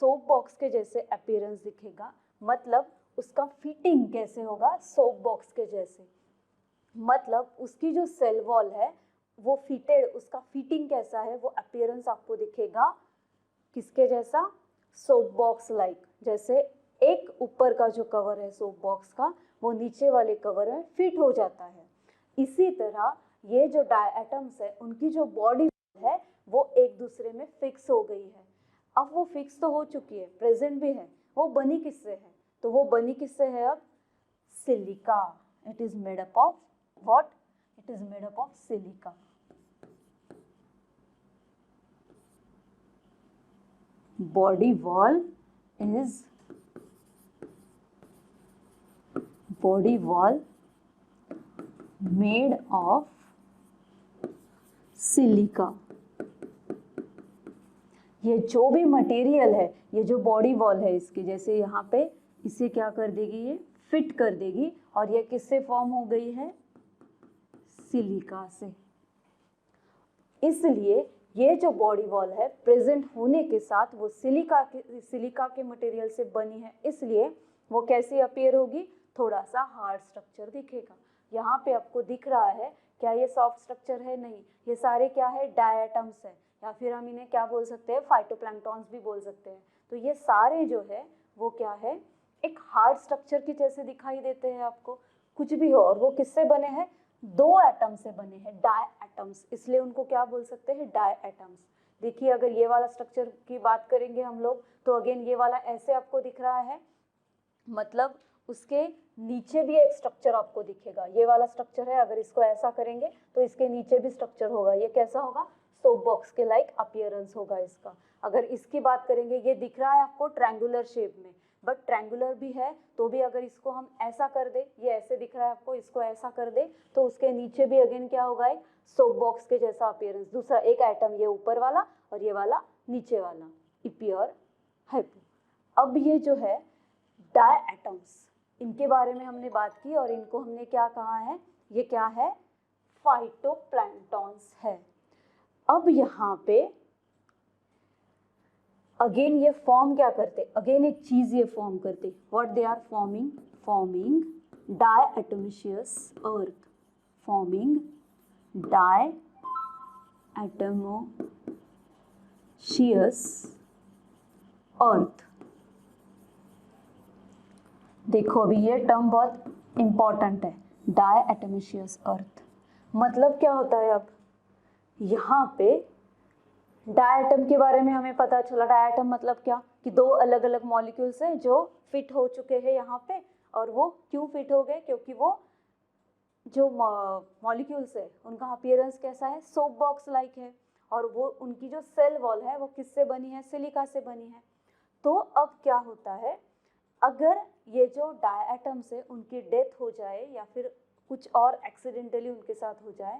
सोप बॉक्स के जैसे अपीयरेंस दिखेगा, मतलब उसका फिटिंग कैसे होगा, सोप बॉक्स के जैसे, मतलब उसकी जो सेल वॉल है वो फिटेड, उसका फिटिंग कैसा है, वो अपीयरेंस आपको दिखेगा किसके जैसा, सोप बॉक्स लाइक, जैसे एक ऊपर का जो कवर है सोप बॉक्स का वो नीचे वाले कवर में फिट हो जाता है। इसी तरह ये जो डाई एटम्स है उनकी जो बॉडी है वो एक दूसरे में फिक्स हो गई है। अब वो फिक्स तो हो चुकी है, प्रेजेंट भी है, वो बनी किससे है, तो वो बनी किससे है अब, silica, it is made up of what, it is made up of silica. body wall is made of silica. ये जो भी मटेरियल है, ये जो बॉडी वॉल है इसकी, जैसे यहाँ पे इसे क्या कर देगी, ये फिट कर देगी, और ये किससे फॉर्म हो गई है, सिलिका से। इसलिए ये जो बॉडी वॉल है प्रेजेंट होने के साथ वो सिलिका के मटेरियल से बनी है, इसलिए वो कैसी अपीयर होगी, थोड़ा सा हार्ड स्ट्रक्चर दिखेगा। यहाँ पे आपको दिख रहा है, क्या ये सॉफ्ट स्ट्रक्चर है, नहीं, ये सारे क्या है, डाई एटम्स है, या फिर हम इन्हें क्या बोल सकते हैं, फाइटोप्लैंक्टॉन्स भी बोल सकते हैं। तो ये सारे जो है वो क्या है, एक हार्ड स्ट्रक्चर की जैसे दिखाई देते हैं आपको, कुछ भी हो, और वो किससे बने हैं, दो एटम से बने हैं, डाई एटम्स, इसलिए उनको क्या बोल सकते हैं, डाई एटम्स। देखिए अगर ये वाला स्ट्रक्चर की बात करेंगे हम लोग तो अगेन ये वाला ऐसे आपको दिख रहा है, मतलब उसके नीचे भी एक स्ट्रक्चर आपको दिखेगा, ये वाला स्ट्रक्चर है, अगर इसको ऐसा करेंगे तो इसके नीचे भी स्ट्रक्चर होगा, ये कैसा होगा, सोप बॉक्स के लाइक अपीयरेंस होगा इसका। अगर इसकी बात करेंगे, ये दिख रहा है आपको ट्रायंगुलर शेप में, बट ट्रायंगुलर भी है तो भी अगर इसको हम ऐसा कर दे, ये ऐसे दिख रहा है आपको, इसको ऐसा कर दे तो उसके नीचे भी अगेन क्या होगा, एक सोप बॉक्स के जैसा अपीयरेंस, दूसरा एक एटम ये ऊपर वाला और ये वाला नीचे वाला, इपियर हाइपो। अब ये जो है डाई एटम्स, इनके बारे में हमने बात की और इनको हमने क्या कहा है, ये क्या है, फाइटोप्लैंक्टॉन्स है। अब यहाँ पे अगेन ये फॉर्म क्या करते, अगेन एक चीज ये फॉर्म करते, what they are forming diatomaceous earth, forming diatomaceous earth. देखो अभी ये टर्म बहुत इंपॉर्टेंट है, डायएटोमिशियस अर्थ, मतलब क्या होता है, अब यहाँ पे डायएटम के बारे में हमें पता चला, डायएटम मतलब क्या, कि दो अलग अलग मॉलिक्यूल्स हैं जो फिट हो चुके हैं यहाँ पे, और वो क्यों फिट हो गए, क्योंकि वो जो मॉलिक्यूल्स है उनका अपीयरेंस कैसा है, सोप बॉक्स लाइक है, और वो उनकी जो सेल वॉल है वो किससे बनी है, सिलिका से बनी है। तो अब क्या होता है, अगर ये जो डायएटम्स है उनकी डेथ हो जाए या फिर कुछ और एक्सीडेंटली उनके साथ हो जाए,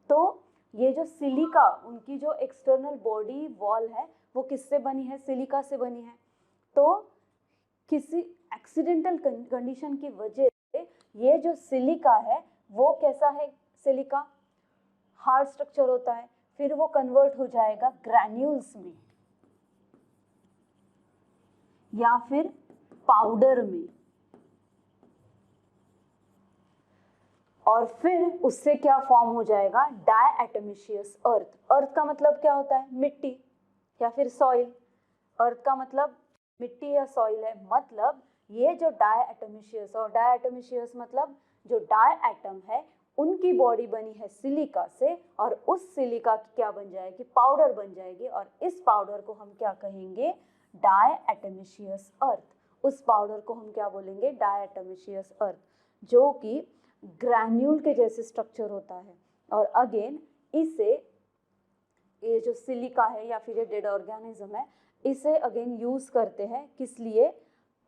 तो ये जो सिलिका, उनकी जो एक्सटर्नल बॉडी वॉल है वो किससे बनी है, सिलिका से बनी है। तो किसी एक्सीडेंटल कंडीशन की वजह से ये जो सिलिका है वो कैसा है, सिलिका हार्ड स्ट्रक्चर होता है, फिर वो कन्वर्ट हो जाएगा ग्रैन्यूल्स में या फिर पाउडर में, और फिर उससे क्या फॉर्म हो जाएगा, डायएटोमिशियस अर्थ। अर्थ का मतलब क्या होता है, मिट्टी या फिर सॉइल, अर्थ का मतलब मिट्टी या सॉइल है, मतलब ये जो डायएटोमिशियस, और डायएटोमिशियस मतलब जो डायएटम है उनकी बॉडी बनी है सिलिका से, और उस सिलिका की क्या बन जाएगी, पाउडर बन जाएगी, और इस पाउडर को हम क्या कहेंगे, डायएटोमिशियस अर्थ। उस पाउडर को हम क्या बोलेंगे, डायएटोमिशियस अर्थ, जो कि ग्रैन्यूल के जैसे स्ट्रक्चर होता है। और अगेन ये जो सिलिका है या फिर ये डेड ऑर्गेनिज्म है, इसे अगेन यूज़ करते हैं किस लिए?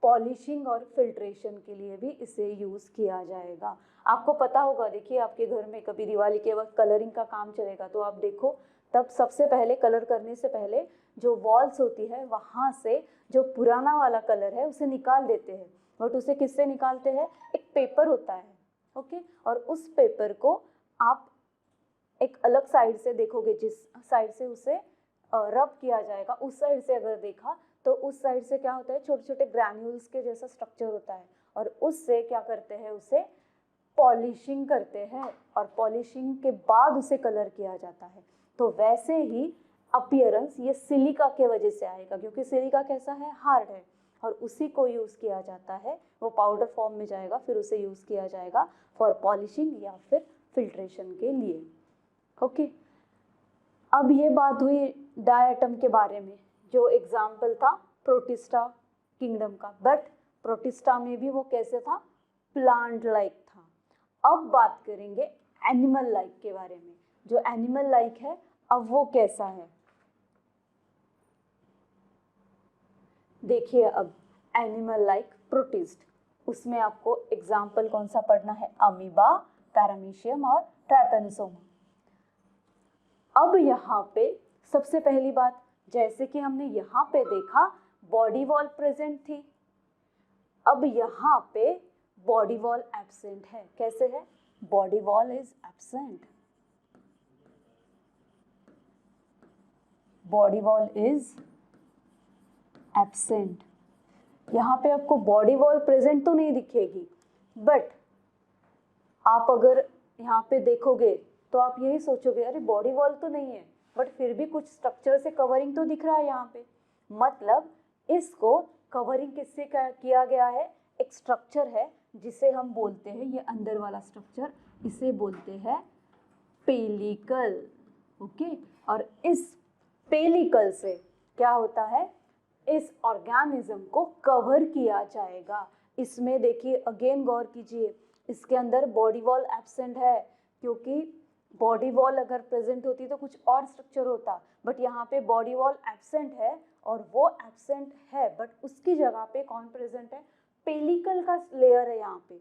पॉलिशिंग और फिल्ट्रेशन के लिए भी इसे यूज़ किया जाएगा। आपको पता होगा, देखिए आपके घर में कभी दिवाली के वक्त कलरिंग का काम चलेगा तो आप देखो तब सबसे पहले कलर करने से पहले जो वॉल्स होती है वहाँ से जो पुराना वाला कलर है उसे निकाल देते हैं। बट उसे किससे निकालते हैं? एक पेपर होता है, ओके, और उस पेपर को आप एक अलग साइड से देखोगे, जिस साइड से उसे रब किया जाएगा उस साइड से अगर देखा तो उस साइड से क्या होता है? छोटे छोटे ग्रैन्यूल्स के जैसा स्ट्रक्चर होता है और उससे क्या करते हैं? उसे पॉलिशिंग करते हैं और पॉलिशिंग के बाद उसे कलर किया जाता है। तो वैसे ही अपीयरेंस ये सिलिका के वजह से आएगा, क्योंकि सिलिका कैसा है? हार्ड है, और उसी को यूज़ किया जाता है, वो पाउडर फॉर्म में जाएगा, फिर उसे यूज़ किया जाएगा फॉर पॉलिशिंग या फिर फिल्ट्रेशन के लिए। ओके, अब ये बात हुई डायटम के बारे में, जो एग्जाम्पल था प्रोटिस्टा किंगडम का, बट प्रोटिस्टा में भी वो कैसे था? प्लांट लाइक था। अब बात करेंगे एनिमल लाइक के बारे में। जो एनिमल लाइक है अब वो कैसा है? देखिए अब एनिमल लाइक प्रोटिस्ट, उसमें आपको एग्जाम्पल कौन सा पढ़ना है? अमीबा, पैरामीशियम और ट्राइपेनोसोमा। अब यहाँ पे सबसे पहली बात, जैसे कि हमने यहाँ पे देखा बॉडी वॉल प्रेजेंट थी, अब यहाँ पे बॉडी वॉल एब्सेंट है। कैसे है? Body wall is absent, body wall is absent. यहाँ पे आपको बॉडी वॉल प्रेजेंट तो नहीं दिखेगी, बट आप अगर यहाँ पे देखोगे तो आप यही सोचोगे अरे बॉडी वॉल तो नहीं है, बट फिर भी कुछ स्ट्रक्चर से कवरिंग तो दिख रहा है यहाँ पे। मतलब इसको कवरिंग किससे किया गया है? एक स्ट्रक्चर है जिसे हम बोलते हैं, ये अंदर वाला स्ट्रक्चर, इसे बोलते हैं पेलिकल। ओके, और इस पेलिकल से क्या होता है? इस ऑर्गेनिज्म को कवर किया जाएगा। इसमें देखिए अगेन गौर कीजिए, इसके अंदर बॉडी वॉल एब्सेंट है, क्योंकि बॉडी वॉल अगर प्रेजेंट होती तो कुछ और स्ट्रक्चर होता, बट यहाँ पे बॉडी वॉल एब्सेंट है, और वो एब्सेंट है बट उसकी जगह पे कौन प्रेजेंट है? पेलिकल का लेयर है, यहाँ पे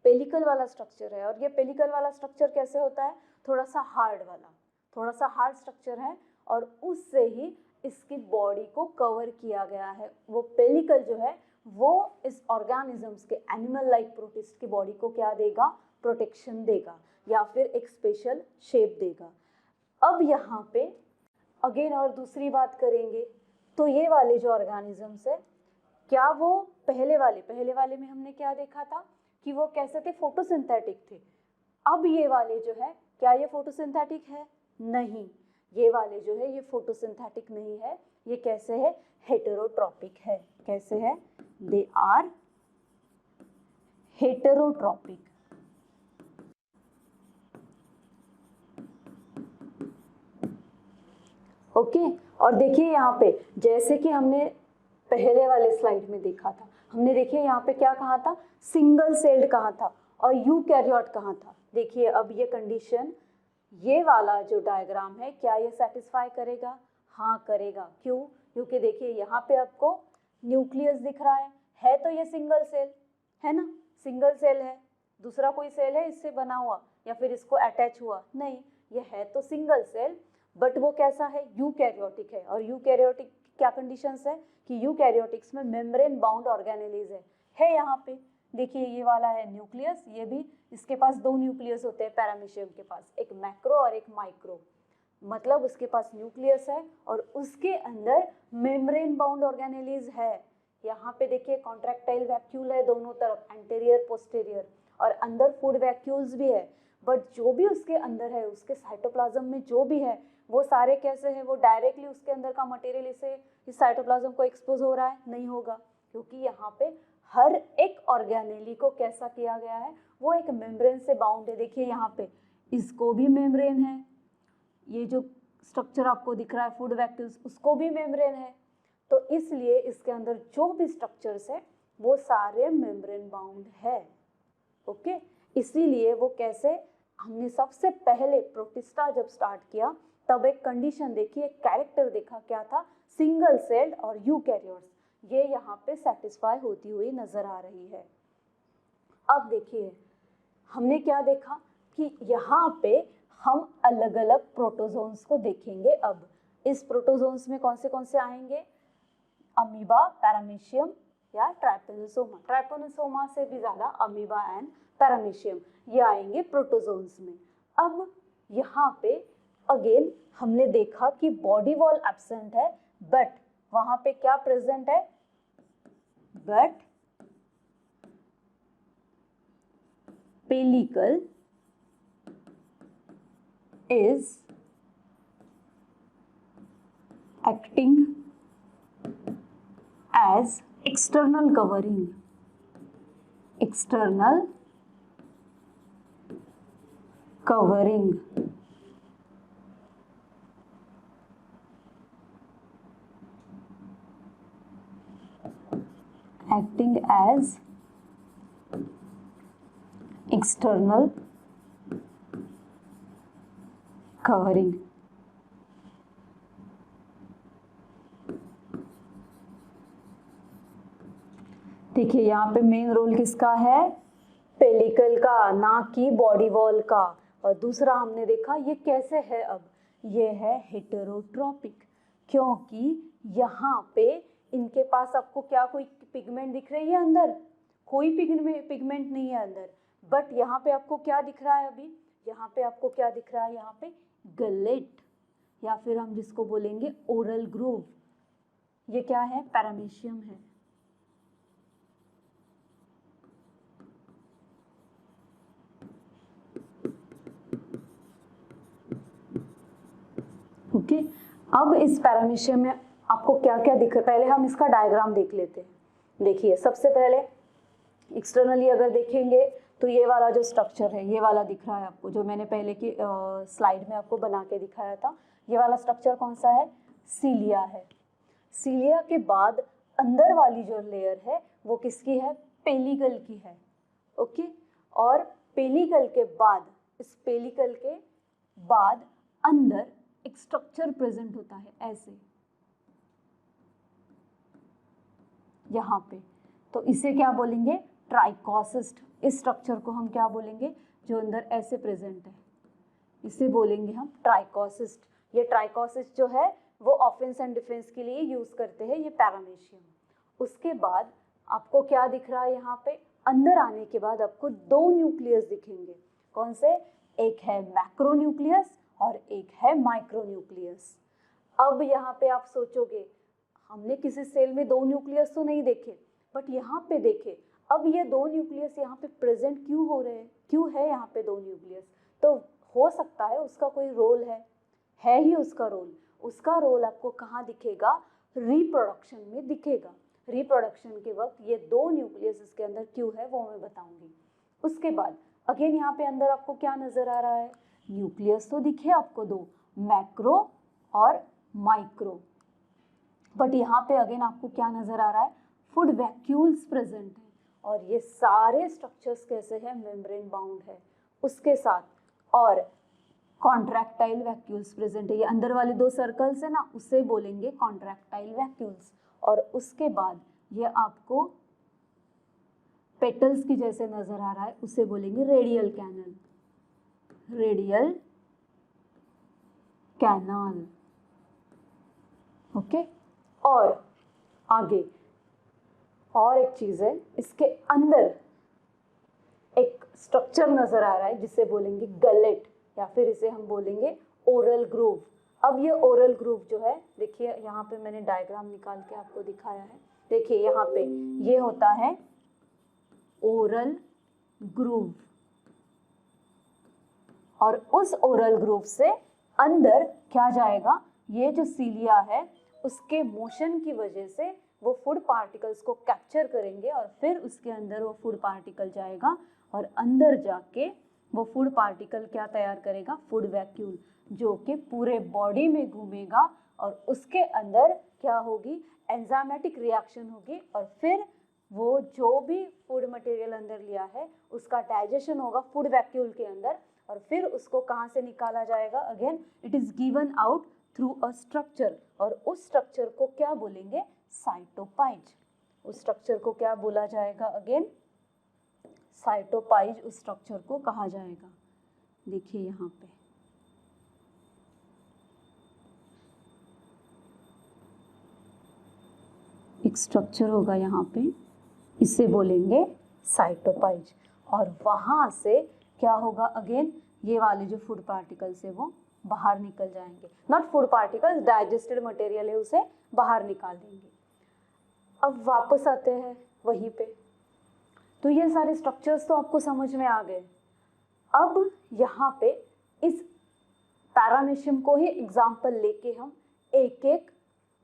पेलिकल वाला स्ट्रक्चर है। और ये पेलिकल वाला स्ट्रक्चर कैसे होता है? थोड़ा सा हार्ड वाला, थोड़ा सा हार्ड स्ट्रक्चर है, और उससे ही इसकी बॉडी को कवर किया गया है। वो पेलिकल जो है वो इस ऑर्गेनिजम्स के, एनिमल लाइक प्रोटिस्ट की बॉडी को क्या देगा? प्रोटेक्शन देगा, या फिर एक स्पेशल शेप देगा। अब यहाँ पे अगेन और दूसरी बात करेंगे, तो ये वाले जो ऑर्गेनिजम्स है, क्या वो पहले वाले में हमने क्या देखा था कि वो कैसे थे? फोटोसिंथेटिक थे। अब ये वाले जो है, क्या ये फोटोसिंथेटिक है? नहीं, ये वाले जो है ये फोटोसिंथेटिक नहीं है। ये कैसे है? हेटेरोट्रॉपिक है। कैसे है? They are heterotrophic. ओके, और देखिए यहाँ पे जैसे कि हमने पहले वाले स्लाइड में देखा था, हमने देखिए यहाँ पे क्या कहा था? सिंगल सेल्ड कहा था और यूकैरियोट कहा था। देखिए अब ये कंडीशन, ये वाला जो डायग्राम है, क्या ये सेटिस्फाई करेगा? हाँ करेगा। क्यों? क्योंकि देखिए यहाँ पे आपको न्यूक्लियस दिख रहा है तो ये सिंगल सेल है ना, सिंगल सेल है। दूसरा कोई सेल है इससे बना हुआ या फिर इसको अटैच हुआ? नहीं, ये है तो सिंगल सेल, बट वो कैसा है? यूकैरियोटिक है। और यूकैरियोटिक क्या कंडीशंस है कि यूकैरियोटिक्स में मेम्ब्रेन बाउंड ऑर्गेनेलिज है यहाँ पे। देखिए ये वाला है न्यूक्लियस, ये भी, इसके पास दो न्यूक्लियस होते हैं पैरामीशियम के पास, एक मैक्रो और एक माइक्रो। मतलब उसके पास न्यूक्लियस है और उसके अंदर मेम्ब्रेन बाउंड ऑर्गेनेलिज है। यहाँ पे देखिए कॉन्ट्रैक्टाइल वैक्यूल है दोनों तरफ, एंटीरियर पोस्टीरियर, और अंदर फूड वैक्यूल्स भी है। बट जो भी उसके अंदर है, उसके साइटोप्लाज्म में जो भी है, वो सारे कैसे हैं? वो डायरेक्टली उसके अंदर का मटेरियल इस साइटोप्लाज्म को एक्सपोज हो रहा है? नहीं होगा, क्योंकि यहाँ पे हर एक ऑर्गेनेली को कैसा किया गया है? वो एक मेम्ब्रेन से बाउंड है। देखिए यहाँ पे इसको भी मेम्ब्रेन है, ये जो स्ट्रक्चर आपको दिख रहा है फूड वैक्यूल्स, उसको भी मेम्ब्रेन है। तो इसलिए इसके अंदर जो भी स्ट्रक्चर्स है वो सारे मेम्ब्रेन बाउंड है। ओके, इसीलिए वो कैसे, हमने सबसे पहले प्रोटिस्टा जब स्टार्ट किया तब एक कंडीशन देखी, एक कैरेक्टर देखा, क्या था, सिंगल सेल्ड और यूकैरियोट्स, ये यहाँ पे सेटिस्फाई होती हुई नजर आ रही है। अब देखिए हमने क्या देखा कि यहाँ पे हम अलग अलग प्रोटोजोन्स को देखेंगे। अब इस प्रोटोजोन्स में कौन से आएंगे, अमीबा, पैरामीशियम या ट्राइपेनोसोमा। ट्राइपेनोसोमा से भी ज्यादा अमीबा एंड पैरामीशियम ये आएंगे प्रोटोजोन्स में। अब यहाँ पे अगेन हमने देखा कि बॉडी वॉल एब्सेंट है, बट वहां पे क्या प्रेजेंट है, but pellicle is acting as external covering, external covering, acting as external covering. देखिए यहाँ पे मेन रोल किसका है, पेलिकल का, ना कि बॉडी वॉल का। और दूसरा हमने देखा ये कैसे है, अब ये है हेटेरोट्रोपिक, क्योंकि यहाँ पे इनके पास आपको क्या कोई पिगमेंट दिख रही है अंदर, कोई पिगमेंट नहीं है अंदर, बट यहाँ पे आपको क्या दिख रहा है, अभी यहाँ पे आपको क्या दिख रहा है, यहाँ पे गलेट, या फिर हम जिसको बोलेंगे ओरल ग्रूव, ये क्या है, पैरामीशियम है। ओके, अब इस पैरामीशियम में आपको क्या क्या दिख रहा है, पहले हम इसका डायग्राम देख लेते हैं। देखिए सबसे पहले एक्सटर्नली अगर देखेंगे तो ये वाला जो स्ट्रक्चर है, ये वाला दिख रहा है आपको, जो मैंने पहले की स्लाइड में आपको बना के दिखाया था। ये वाला स्ट्रक्चर कौन सा है, सीलिया है। सीलिया के बाद अंदर वाली जो लेयर है वो किसकी है, पेलिकल की है। ओके, और पेलिकल के बाद, इस पेलिकल के बाद अंदर एक स्ट्रक्चर प्रेजेंट होता है ऐसे, यहाँ पे, तो इसे क्या बोलेंगे, ट्राइकोसिस्ट। इस स्ट्रक्चर को हम क्या बोलेंगे, जो अंदर ऐसे प्रेजेंट है, इसे बोलेंगे हम ट्राइकोसिस्ट। ये ट्राइकोसिस्ट जो है वो ऑफेंस एंड डिफेंस के लिए यूज करते हैं ये पैरामीशियम। उसके बाद आपको क्या दिख रहा है, यहाँ पे अंदर आने के बाद आपको दो न्यूक्लियस दिखेंगे। कौन से, एक है मैक्रोन्यूक्लियस और एक है माइक्रोन्यूक्लियस। अब यहाँ पे आप सोचोगे हमने किसी सेल में दो न्यूक्लियस तो नहीं देखे, बट यहाँ पे देखे, अब ये दो न्यूक्लियस यहाँ पे प्रेजेंट क्यों हो रहे हैं, क्यों है यहाँ पे दो न्यूक्लियस, तो हो सकता है उसका कोई रोल है ही उसका रोल। उसका रोल आपको कहाँ दिखेगा, रिप्रोडक्शन में दिखेगा। रिप्रोडक्शन के वक्त ये दो न्यूक्लियस इसके अंदर क्यों है वो मैं बताऊंगी। उसके बाद अगेन यहाँ पे अंदर आपको क्या नजर आ रहा है, न्यूक्लियस तो दिखे आपको दो, मैक्रो और माइक्रो, बट यहाँ पे अगेन आपको क्या नजर आ रहा है, फूड वैक्यूल्स प्रेजेंट है। और ये सारे स्ट्रक्चर्स कैसे हैं, मेम्ब्रेन बाउंड है उसके साथ, और कॉन्ट्रैक्टाइल वैक्यूल्स प्रेजेंट है। ये अंदर वाले दो सर्कल्स है ना, उसे बोलेंगे कॉन्ट्रैक्टाइल वैक्यूल्स। और उसके बाद ये आपको पेटल्स की जैसे नजर आ रहा है, उसे बोलेंगे radial canal, radial canal. Okay, और आगे और एक चीज है, इसके अंदर एक स्ट्रक्चर नजर आ रहा है जिसे बोलेंगे गलेट, या फिर इसे हम बोलेंगे ओरल ग्रूव। अब ये ओरल ग्रूव जो है, देखिए यहाँ पे मैंने डायग्राम निकाल के आपको दिखाया है। देखिए यहाँ पे ये होता है ओरल ग्रूव, और उस ओरल ग्रूव से अंदर क्या जाएगा, ये जो सीलिया है उसके मोशन की वजह से वो फूड पार्टिकल्स को कैप्चर करेंगे, और फिर उसके अंदर वो फूड पार्टिकल जाएगा और अंदर जाके वो फूड पार्टिकल क्या तैयार करेगा, फूड वैक्यूल, जो कि पूरे बॉडी में घूमेगा, और उसके अंदर क्या होगी, एंजाइमेटिक रिएक्शन होगी, और फिर वो जो भी फूड मटेरियल अंदर लिया है उसका डाइजेशन होगा फूड वैक्यूल के अंदर, और फिर उसको कहाँ से निकाला जाएगा? Again it is given out through a structure, और उस स्ट्रक्चर को क्या बोलेंगे? साइटोपाइज। उस स्ट्रक्चर को क्या बोला जाएगा? अगेन साइटोपाइज उस स्ट्रक्चर को कहा जाएगा। देखिए यहाँ पे एक स्ट्रक्चर होगा यहाँ पे, इसे बोलेंगे साइटोपाइज। और वहाँ से क्या होगा? अगेन ये वाले जो फूड पार्टिकल्स है वो बाहर निकल जाएंगे, not food particles, digested material है, उसे बाहर निकाल देंगे। अब वापस आते हैं वहीं पे। तो ये सारे स्ट्रक्चर्स तो आपको समझ में आ गए। अब यहाँ पे इस पैरामीशियम को ही एग्जाम्पल लेके हम एक एक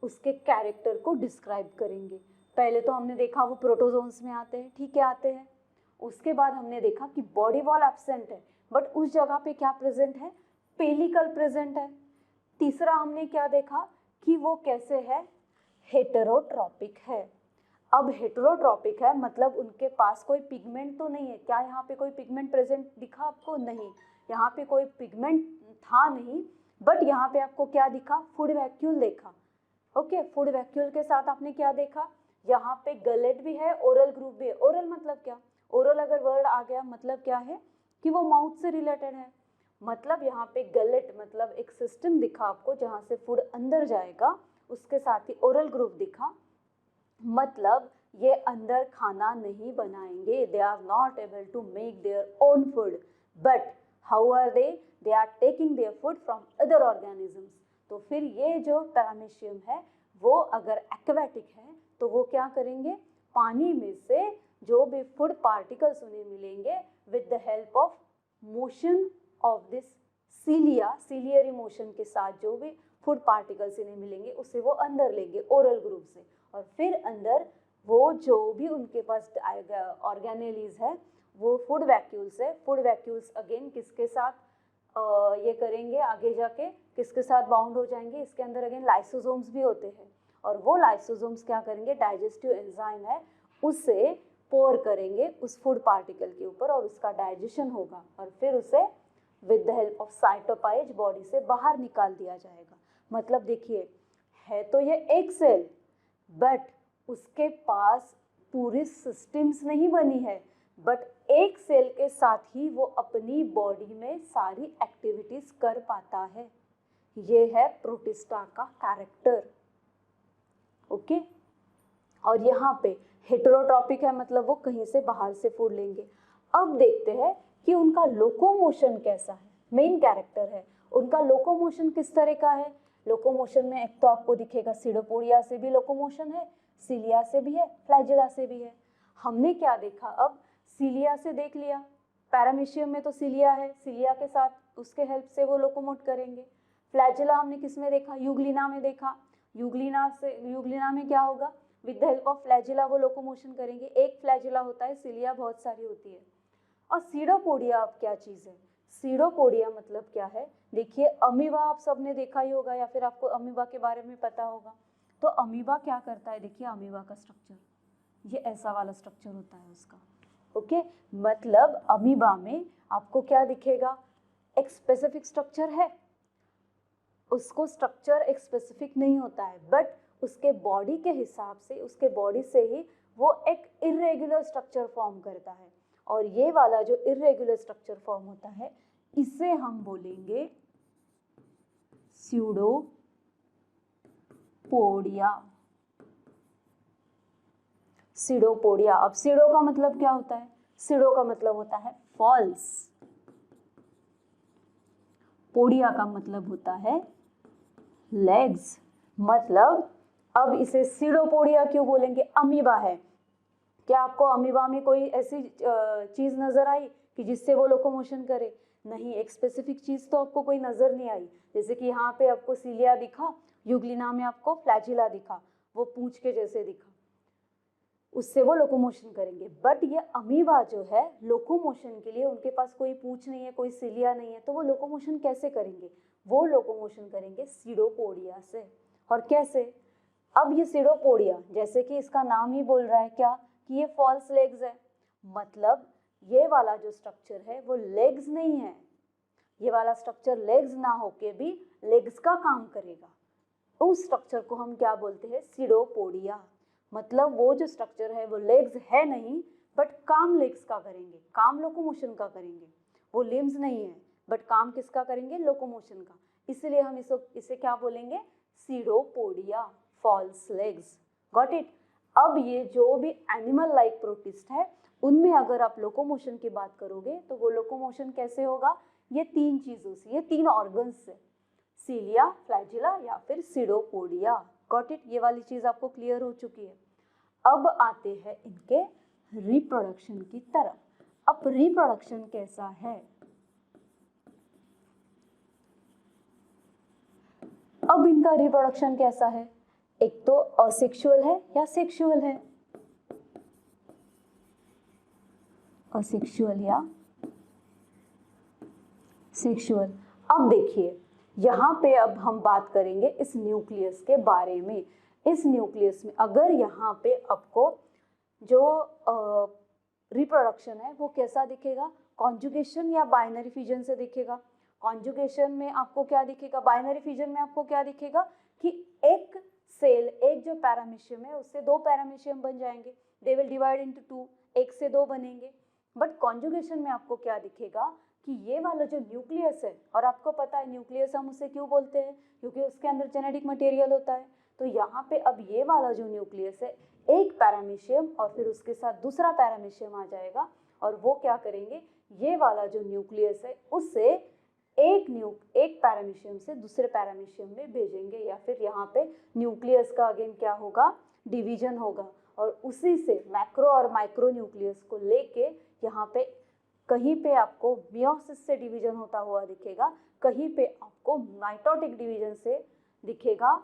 उसके कैरेक्टर को डिस्क्राइब करेंगे। पहले तो हमने देखा वो प्रोटोजोन्स में आते हैं, ठीक है, आते हैं। उसके बाद हमने देखा कि बॉडी वॉल एब्सेंट है, बट उस जगह पे क्या प्रेजेंट है? पेलिकल प्रेजेंट है। तीसरा हमने क्या देखा कि वो कैसे है? हेटेरोट्रॉपिक है। अब हेटेरोट्रॉपिक है मतलब उनके पास कोई पिगमेंट तो नहीं है। क्या यहाँ पे कोई पिगमेंट प्रेजेंट दिखा आपको? नहीं, यहाँ पे कोई पिगमेंट था नहीं, बट यहाँ पे आपको क्या दिखा? फूड वैक्यूल देखा। ओके, फूड वैक्यूल के साथ आपने क्या देखा? यहाँ पे गलेट भी है, ओरल ग्रुप भी है। ओरल मतलब क्या? ओरल अगर वर्ड आ गया मतलब क्या है कि वो माउथ से रिलेटेड है। मतलब यहाँ पे गलेट मतलब एक सिस्टम दिखा आपको जहाँ से फूड अंदर जाएगा, उसके साथ ही ओरल ग्रुप दिखा, मतलब ये अंदर खाना नहीं बनाएंगे। They are not able to make their own food, but how are they are taking their food from other organisms. तो फिर ये जो पैरामीशियम है वो अगर एक्वेटिक है तो वो क्या करेंगे? पानी में से जो भी फूड पार्टिकल्स उन्हें मिलेंगे with the help of motion of this cilia, ciliary motion के साथ जो भी फूड पार्टिकल्स इन्हें मिलेंगे उसे वो अंदर लेंगे ओरल ग्रुप से, और फिर अंदर वो जो भी उनके पास ऑर्गेनेलीज है वो फूड वैक्यूल्स है। फूड वैक्यूल्स अगेन किसके साथ ये करेंगे? आगे जाके किसके साथ बाउंड हो जाएंगे? इसके अंदर अगेन लाइसोसोम्स भी होते हैं, और वो लाइसोसोम्स क्या करेंगे? डाइजेस्टिव एंजाइम है उसे पोर करेंगे उस फूड पार्टिकल के ऊपर, और उसका डाइजेशन होगा, और फिर उसे with the help of cytopyge body से बाहर निकाल दिया जाएगा। मतलब देखिए, है तो ये एक सेल, बट उसके पास पूरी सिस्टम्स नहीं बनी है, बट एक सेल के साथ ही वो अपनी बॉडी में सारी एक्टिविटीज कर पाता है। ये है प्रोटिस्टा का कैरेक्टर। ओके, और यहाँ पे हेटेरोट्रॉपिक है मतलब वो कहीं से बाहर से फूड लेंगे। अब देखते हैं कि उनका लोकोमोशन कैसा है। मेन कैरेक्टर है उनका। लोकोमोशन किस तरह का है? लोकोमोशन में एक तो आपको दिखेगा सीडोपोडिया से भी लोकोमोशन है, सीलिया से भी है, फ्लैजिला से भी है। हमने क्या देखा? अब सीलिया से देख लिया, पैरामीशियम में तो सीलिया है, सीलिया के साथ उसके हेल्प से वो लोकोमोट करेंगे। फ्लैजिला हमने किस में देखा? यूग्लिना में देखा। यूग्लिना में क्या होगा? With the help of flagella वो लोकोमोशन करेंगे। एक फ्लैजिला होता है, सीलिया बहुत सारी होती है। और सीडोपोडिया अब क्या चीज़ है? सीडोपोडिया मतलब क्या है? देखिए, अमीबा आप सबने देखा ही होगा, या फिर आपको अमीबा के बारे में पता होगा। तो अमीबा क्या करता है? देखिए अमीबा का स्ट्रक्चर ये ऐसा वाला स्ट्रक्चर होता है उसका। ओके, मतलब अमीबा में आपको क्या दिखेगा? एक स्पेसिफिक स्ट्रक्चर है, उसको स्ट्रक्चर एक स्पेसिफिक नहीं होता है, बट उसके बॉडी के हिसाब से, उसके बॉडी से ही वो एक इर्रेगुलर स्ट्रक्चर फॉर्म करता है। और ये वाला जो इर्रेगुलर स्ट्रक्चर फॉर्म होता है इसे हम बोलेंगे सीडोपोडिया। सीडोपोडिया। अब सीडो का मतलब क्या होता है? सीडो का मतलब होता है फॉल्स, पोडिया का मतलब होता है लेग्स। मतलब अब इसे सीडोपोडिया क्यों बोलेंगे? अमीबा है। क्या आपको अमीबा में कोई ऐसी चीज नजर आई कि जिससे वो लोकोमोशन करे? नहीं, एक स्पेसिफिक चीज तो आपको कोई नजर नहीं आई। जैसे कि यहाँ पे आपको सीलिया दिखा, यूग्लिना में आपको फ्लैजिला दिखा, वो पूंछ के जैसे दिखा, उससे वो लोकोमोशन करेंगे। बट ये अमीबा जो है लोकोमोशन के लिए उनके पास कोई पूंछ नहीं है, कोई सीलिया नहीं है, तो वो लोकोमोशन कैसे करेंगे? वो लोकोमोशन करेंगे सीडोपोडिया से। और कैसे? अब ये सीडोपोडिया, जैसे कि इसका नाम ही बोल रहा है क्या कि ये फॉल्स लेग्स है, मतलब ये वाला जो स्ट्रक्चर है वो लेग्स नहीं है, ये वाला स्ट्रक्चर लेग्स ना होके भी लेग्स का काम करेगा, उस स्ट्रक्चर को हम क्या बोलते हैं, सीडोपोडिया। मतलब वो जो स्ट्रक्चर है वो लेग्स है नहीं बट काम लेग्स का करेंगे, काम लोकोमोशन का करेंगे। वो लिम्स नहीं है बट काम किसका करेंगे, लोकोमोशन का। इसलिए हम इसे क्या बोलेंगे, pseudopodia, false legs. Got it. अब ये जो भी एनिमल लाइक प्रोटिस्ट है उनमें अगर आप लोकोमोशन की बात करोगे तो वो लोकोमोशन कैसे होगा, ये तीन चीजों से, ये तीन ऑर्गन्स से, सीलिया, फ्लैजिला या फिर सीडोपोडिया। Got it. ये वाली चीज आपको क्लियर हो चुकी है। अब आते हैं इनके रिप्रोडक्शन की तरफ। अब रिप्रोडक्शन कैसा है, अब इनका रिप्रोडक्शन कैसा है, एक तो असेक्सुअल है या सेक्सुअल है, असेक्सुअल या सेक्सुअल। अब देखिए यहाँ पे अब हम बात करेंगे इस न्यूक्लियस के बारे में। इस न्यूक्लियस में अगर यहाँ पे आपको जो रिप्रोडक्शन है वो कैसा दिखेगा, कॉन्जुगेशन या बाइनरी फिजन से दिखेगा। कॉन्जुगेशन में आपको क्या दिखेगा, बाइनरी फिजन में आपको क्या दिखेगा कि एक सेल, एक जो पैरामीशियम है उससे दो पैरामीशियम बन जाएंगे, they will divide into two, एक से दो बनेंगे। बट कॉन्जुगेशन में आपको क्या दिखेगा कि ये वाला जो न्यूक्लियस है, और आपको पता है न्यूक्लियस हम उसे क्यों बोलते हैं, क्योंकि उसके अंदर जेनेटिक मटेरियल होता है। तो यहाँ पे अब ये वाला जो न्यूक्लियस है, एक पैरामीशियम और फिर उसके साथ दूसरा पैरामीशियम आ जाएगा, और वो क्या करेंगे, ये वाला जो न्यूक्लियस है उससे एक पैरामीशियम से दूसरे पैरामीशियम में भेजेंगे, या फिर यहाँ पे न्यूक्लियस का अगेन क्या होगा, डिवीजन होगा। और उसी से मैक्रो और माइक्रो न्यूक्लियस को लेके यहाँ पे कहीं पे आपको मियोसिस से डिवीजन होता हुआ दिखेगा, कहीं पे आपको माइटोटिक डिवीजन से दिखेगा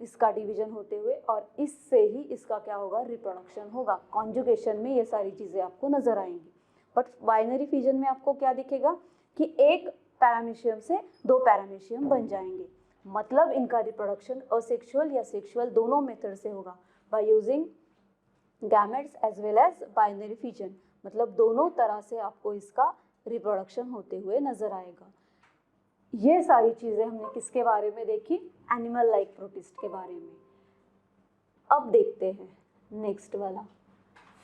इसका डिवीजन होते हुए, और इससे ही इसका क्या होगा, रिप्रोडक्शन होगा। कॉन्जुगेशन में ये सारी चीज़ें आपको नजर आएंगी। बट बाइनरी फिजन में आपको क्या दिखेगा कि एक पैरामीशियम से दो पैरामीशियम बन जाएंगे। मतलब इनका रिप्रोडक्शन असेक्सुअल या सेक्सुअल दोनों मेथड से होगा, by using gametes as well as binary fission. मतलब दोनों तरह से आपको इसका रिप्रोडक्शन होते हुए नजर आएगा। ये सारी चीजें हमने किसके बारे में देखी, एनिमल लाइक प्रोटिस्ट के बारे में। अब देखते हैं नेक्स्ट वाला,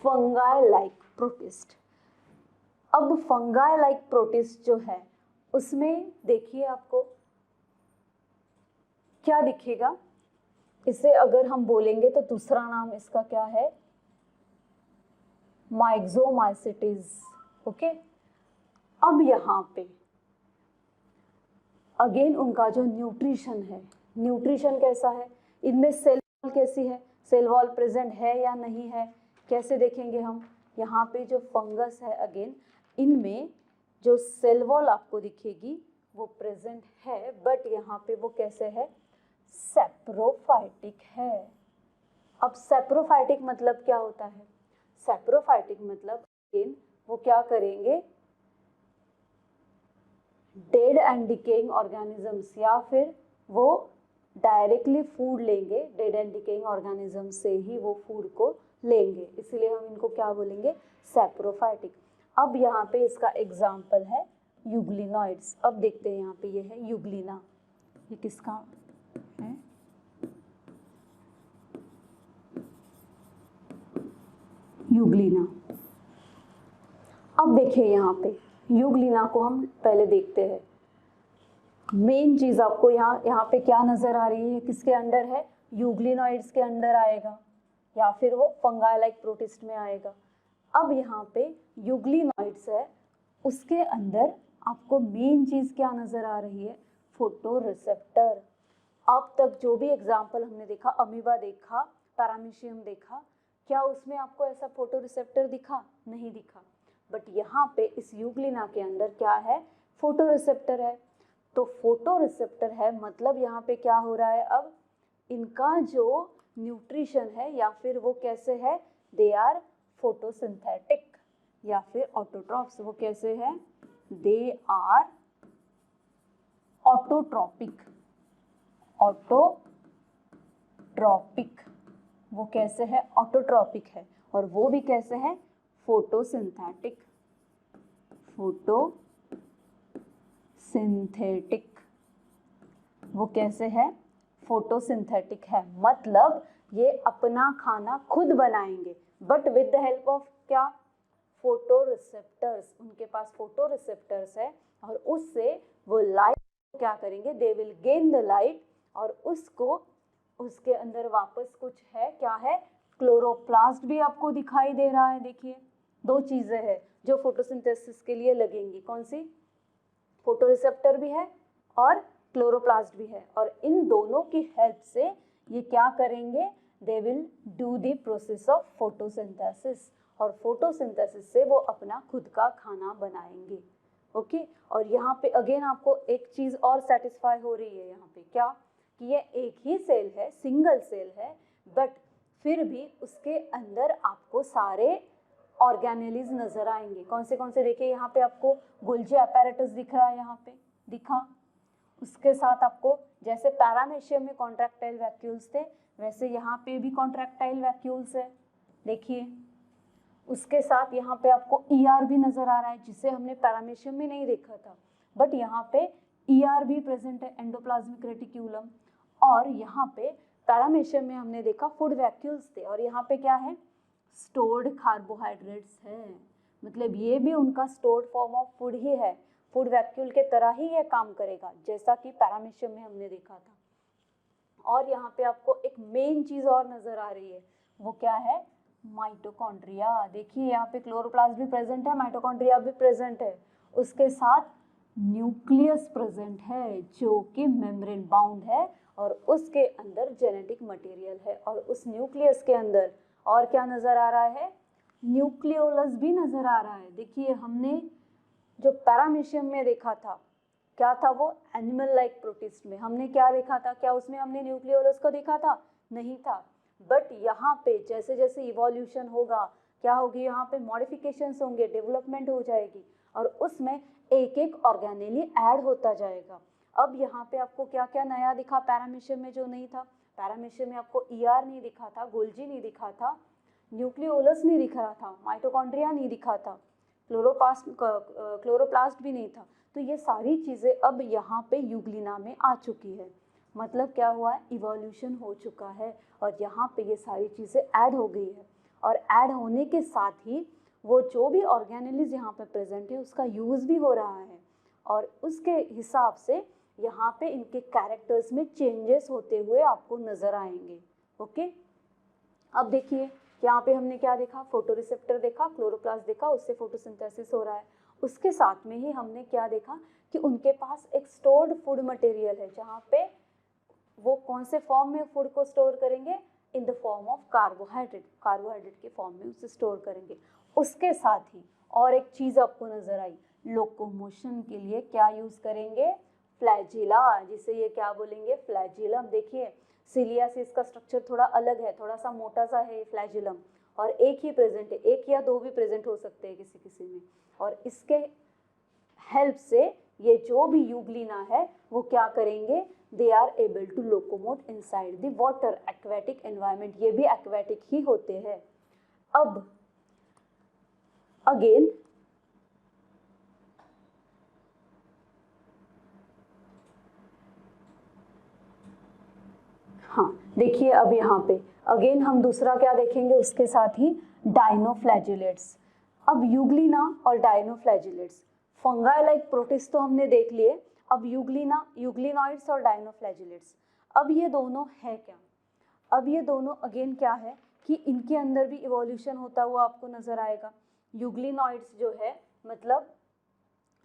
फंगाई लाइक प्रोटिस्ट। अब फंगाई लाइक प्रोटिस्ट जो है उसमें देखिए आपको क्या दिखेगा, इसे अगर हम बोलेंगे तो दूसरा नाम इसका क्या है, माइक्सोमाइसिटीज। ओके। अब यहाँ पे अगेन उनका जो न्यूट्रिशन है, न्यूट्रिशन कैसा है, इनमें सेल वॉल कैसी है, सेल वॉल प्रेजेंट है या नहीं है, कैसे देखेंगे हम। यहाँ पे जो फंगस है अगेन इनमें जो सेल वॉल आपको दिखेगी वो प्रेजेंट है, बट यहाँ पे वो कैसे है, सेप्रोफाइटिक है। अब सेप्रोफाइटिक मतलब क्या होता है, सेप्रोफाइटिक मतलब अगेन वो क्या करेंगे, डेड एंड डिकेइंग ऑर्गेनिजम्स, या फिर वो डायरेक्टली फूड लेंगे, डेड एंड डिकेइंग ऑर्गेनिज्म से ही वो फूड को लेंगे, इसलिए हम इनको क्या बोलेंगे, सेप्रोफाइटिक। अब यहाँ पे इसका एग्जाम्पल है यूग्लिनॉइड्स। अब देखते हैं यहाँ पे ये है यूग्लिना, ये किसका है, यूग्लिना। अब देखिए यहाँ पे यूग्लिना को हम पहले देखते हैं। मेन चीज आपको यहाँ पे क्या नजर आ रही है, किसके अंडर है, यूग्लिनॉइड्स के अंडर आएगा या फिर वो फंगाई लाइक प्रोटिस्ट में आएगा। अब यहाँ पे यूग्लिनॉइड्स है, उसके अंदर आपको मेन चीज क्या नजर आ रही है, फोटो रिसेप्टर। अब तक जो भी एग्जाम्पल हमने देखा, अमीबा देखा, पैरामीशियम देखा, क्या उसमें आपको ऐसा फोटो रिसेप्टर दिखा, नहीं दिखा। बट यहाँ पे इस यूग्लिना के अंदर क्या है, फोटो रिसेप्टर है। तो फोटो रिसेप्टर है मतलब यहाँ पे क्या हो रहा है, अब इनका जो न्यूट्रिशन है या फिर वो कैसे है, दे आर फोटोसिंथेटिक या फिर ऑटोट्रॉप्स। वो कैसे है, दे आर ऑटोट्रॉपिक, ऑटोट्रॉपिक। वो कैसे है, ऑटोट्रॉपिक है, और वो भी कैसे है, फोटोसिंथेटिक, फोटोसिंथेटिक। फोटोसिंथेटिक, वो कैसे है, फोटोसिंथेटिक है, मतलब ये अपना खाना खुद बनाएंगे, but with the help of क्या, फोटो रिसेप्टर्स, उनके पास फोटो रिसेप्टर्स है और उससे वो लाइट क्या करेंगे, they will gain the light और उसको उसके अंदर वापस कुछ है, क्या है, क्लोरोप्लास्ट भी आपको दिखाई दे रहा है। देखिए दो चीजें हैं जो फोटोसिंथेसिस के लिए लगेंगी, कौन सी, फोटो रिसेप्टर भी है और क्लोरोप्लास्ट भी है, और इन दोनों की हेल्प से ये क्या करेंगे, they will do the process of photosynthesis, और फोटोसिंथेसिस से वो अपना खुद का खाना बनाएंगे। ओके और यहाँ पे अगेन आपको एक चीज और सेटिस्फाई हो रही है यहाँ पे, क्या, कि ये एक ही सेल है, सिंगल सेल है, बट फिर भी उसके अंदर आपको सारे ऑर्गेनेलीज नजर आएंगे। कौन से देखिए, यहाँ पे आपको गोल्जी apparatus दिख रहा है, यहाँ पे दिखा, उसके साथ आपको जैसे पैरामेशियम में कॉन्ट्रैक्टाइल वैक्यूल्स थे, वैसे यहाँ पे भी कॉन्ट्रैक्टाइल वैक्यूल्स है, देखिए। उसके साथ यहाँ पे आपको ER भी नजर आ रहा है, जिसे हमने पैरामेशियम में नहीं देखा था, बट यहाँ पे ER भी प्रेजेंट है, एंडोप्लाज्मिक रेटिक्यूलम, और यहाँ पे पैरामेशियम में हमने देखा फूड वैक्यूल्स थे, और यहाँ पे क्या है, स्टोर्ड कार्बोहाइड्रेट्स है, मतलब ये भी उनका स्टोर्ड फॉर्म ऑफ फूड ही है, फूड वैक्यूल के तरह ही ये काम करेगा जैसा कि पैरामेशियम में हमने देखा था। और यहाँ पे आपको एक मेन चीज और नजर आ रही है, वो क्या है, माइटोकॉन्ड्रिया। देखिए यहाँ पे क्लोरोप्लास्ट भी प्रेजेंट है, माइटोकॉन्ड्रिया भी प्रेजेंट है, उसके साथ न्यूक्लियस प्रेजेंट है जो कि मेम्ब्रेन बाउंड है, और उसके अंदर जेनेटिक मटेरियल है, और उस न्यूक्लियस के अंदर और क्या नजर आ रहा है, न्यूक्लियोलस भी नजर आ रहा है। देखिए हमने जो पैरामेशियम में देखा था, क्या था वो, एनिमल लाइक प्रोटिस्ट में हमने क्या देखा था, क्या उसमें हमने न्यूक्लियोलस को देखा था, नहीं था, बट यहाँ पे जैसे जैसे इवोल्यूशन होगा, क्या होगी, यहाँ पे मॉडिफिकेशंस होंगे, डेवलपमेंट हो जाएगी, और उसमें एक एक ऑर्गेनेली ऐड होता जाएगा। अब यहाँ पे आपको क्या क्या नया दिखा पैरामेशियम में जो नहीं था, पैरामेशियम में आपको ER नहीं दिखा था, गोल्जी नहीं दिखा था, न्यूक्लियोलस नहीं दिख रहा था, माइटोकॉन्ड्रिया नहीं दिखा था, क्लोरोप्लास्ट भी नहीं था, तो ये सारी चीज़ें अब यहाँ पे यूग्लिना में आ चुकी है, मतलब क्या हुआ है, इवोल्यूशन हो चुका है, और यहाँ पे ये सारी चीज़ें ऐड हो गई है, और ऐड होने के साथ ही वो जो भी ऑर्गेनेलीज यहाँ पे प्रेजेंट है उसका यूज़ भी हो रहा है, और उसके हिसाब से यहाँ पे इनके कैरेक्टर्स में चेंजेस होते हुए आपको नजर आएंगे। ओके अब देखिए यहाँ पे हमने क्या देखा, फोटोरिसेप्टर देखा, क्लोरोप्लास्ट देखा, उससे फोटोसिंथेसिस हो रहा है, उसके साथ में ही हमने क्या देखा कि उनके पास एक स्टोर्ड फूड मटेरियल है, जहाँ पे वो कौन से फॉर्म में फूड को स्टोर करेंगे, in the form of carbohydrate, carbohydrate के फॉर्म में उसे स्टोर करेंगे। उसके साथ ही और एक चीज आपको नजर आई, लोकोमोशन के लिए क्या यूज करेंगे, फ्लैजिला, जिसे ये क्या बोलेंगे, फ्लैजिलम। देखिए सिलियासिस का स्ट्रक्चर थोड़ा अलग है, थोड़ा सा मोटा सा है फ्लैजिलम, और एक ही प्रेजेंट है, एक या दो भी प्रेजेंट हो सकते हैं किसी किसी में, और इसके हेल्प से ये जो भी यूग्लिना है वो क्या करेंगे, they are able to locomote inside the water, aquatic environment, ये भी एक्वेटिक ही होते हैं। अब अगेन हाँ देखिए, अब यहाँ पे अगेन हम दूसरा क्या देखेंगे, उसके साथ ही डायनोफ्लैजिलेट्स। अब यूग्लिना और डायनोफ्लैजिलेट्स, फंगाई लाइक प्रोटिस्ट तो हमने देख लिए, अब यूग्लिना, यूग्लिनॉइड्स और डायनोफ्लैजिलेट्स, अब ये दोनों है क्या, अब ये दोनों अगेन क्या है कि इनके अंदर भी इवोल्यूशन होता हुआ आपको नजर आएगा। यूग्लिनॉइड्स जो है, मतलब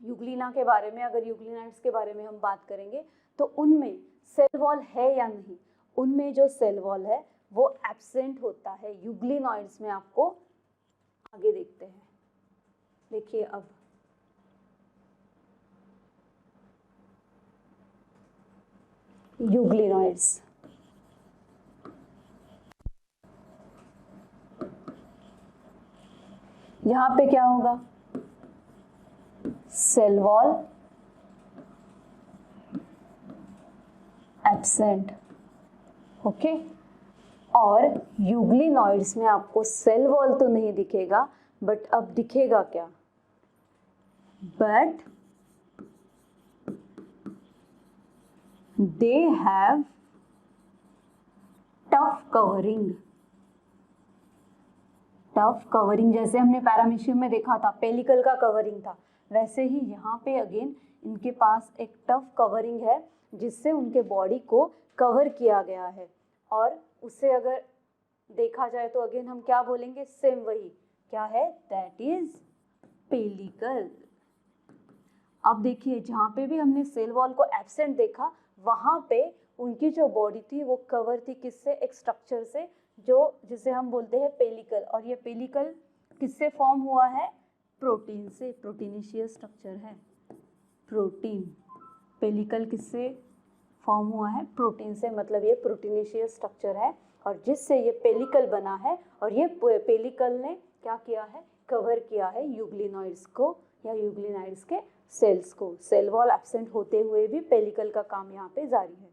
यूग्लिना के बारे में, अगर यूग्लिनॉइड्स के बारे में हम बात करेंगे तो उनमें सेल वॉल है या नहीं, उनमें जो सेल वॉल है वो एब्सेंट होता है यूग्लिनॉइड्स में। आपको आगे देखते हैं, देखिए अब यूग्लिनॉइड्स, यहाँ पे क्या होगा, सेल वॉल एब्सेंट, ओके। और यूग्लिनॉइड्स में आपको सेल वॉल तो नहीं दिखेगा, बट अब दिखेगा क्या, but they have tough covering. Tough covering जैसे हमने पैरामीशियम में देखा था, पेलिकल का कवरिंग था, वैसे ही यहाँ पे अगेन इनके पास एक टफ कवरिंग है जिससे उनके बॉडी को कवर किया गया है। और उसे अगर देखा जाए तो अगेन हम क्या बोलेंगे, सेम वही क्या है, दैट इज पेलिकल। अब देखिए जहाँ पे भी हमने सेल वॉल को एब्सेंट देखा वहाँ पे उनकी जो बॉडी थी वो कवर थी किससे, एक स्ट्रक्चर से जो जिसे हम बोलते हैं पेलिकल। और ये पेलिकल किससे फॉर्म हुआ है, प्रोटीन से, प्रोटीनेशियस स्ट्रक्चर है, प्रोटीन। पेलिकल किससे फॉर्म हुआ है, प्रोटीन से, मतलब ये प्रोटीनेशियस स्ट्रक्चर है और जिससे ये पेलिकल बना है। और ये पेलिकल ने क्या किया है, कवर किया है यूग्लिनॉइड्स को या यूग्लिनॉइड्स के सेल्स को। सेल वॉल एब्सेंट होते हुए भी पेलिकल का काम यहाँ पे जारी है।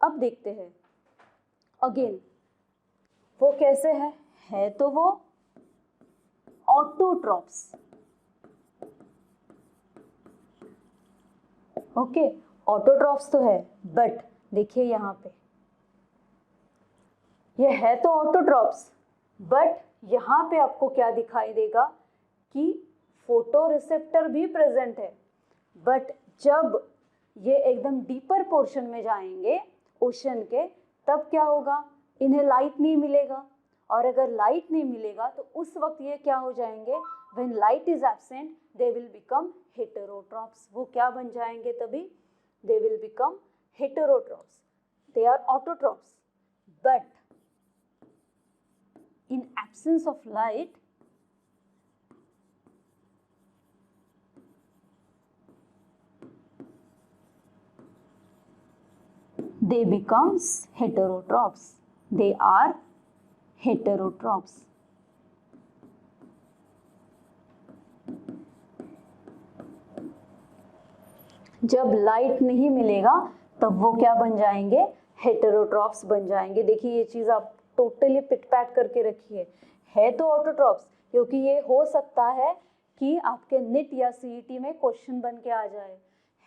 अब देखते हैं अगेन वो कैसे है तो वो ऑटोट्रॉप्स। ओके, ऑटोट्रॉप्स तो है, बट देखिए यहाँ पे ये है तो ऑटोट्रॉप्स, बट यहाँ पे आपको क्या दिखाई देगा कि फोटो रिसेप्टर भी प्रेजेंट है। बट जब ये एकदम डीपर पोर्शन में जाएंगे ओशन के, तब क्या होगा, इन्हें लाइट नहीं मिलेगा। और अगर लाइट नहीं मिलेगा तो उस वक्त ये क्या हो जाएंगे, when light is absent they will become heterotrophs. वो क्या बन जाएंगे तभी, they will become heterotrophs. They are autotrophs, but in absence of light they becomes heterotrophs. They are heterotrophs. जब लाइट नहीं मिलेगा तब वो क्या बन जाएंगे, हेटेरोट्रॉप्स बन जाएंगे। देखिए ये चीज आप टोटली पिट-पैट करके रखिए, है तो ऑटोट्रॉप्स, क्योंकि ये हो सकता है कि आपके निट या सीईटी में क्वेश्चन बन के आ जाए।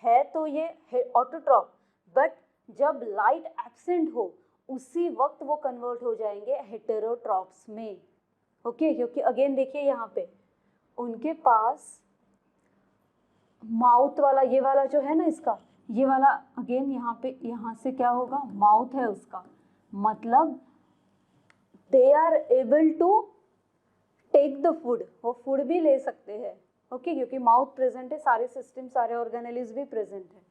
है तो ये ऑटोट्रॉप, बट जब लाइट एब्सेंट हो उसी वक्त वो कन्वर्ट हो जाएंगे हेटेरोट्रॉप्स में। ओके, क्योंकि अगेन देखिए यहाँ पे उनके पास माउथ वाला, ये वाला जो है ना इसका, ये वाला अगेन यहाँ पे, यहाँ से क्या होगा, माउथ है उसका, मतलब they are able to take the food, वो फूड भी ले सकते हैं। ओके, क्योंकि माउथ प्रेजेंट है, सारे सिस्टम, सारे ऑर्गेनेल्स भी प्रेजेंट है।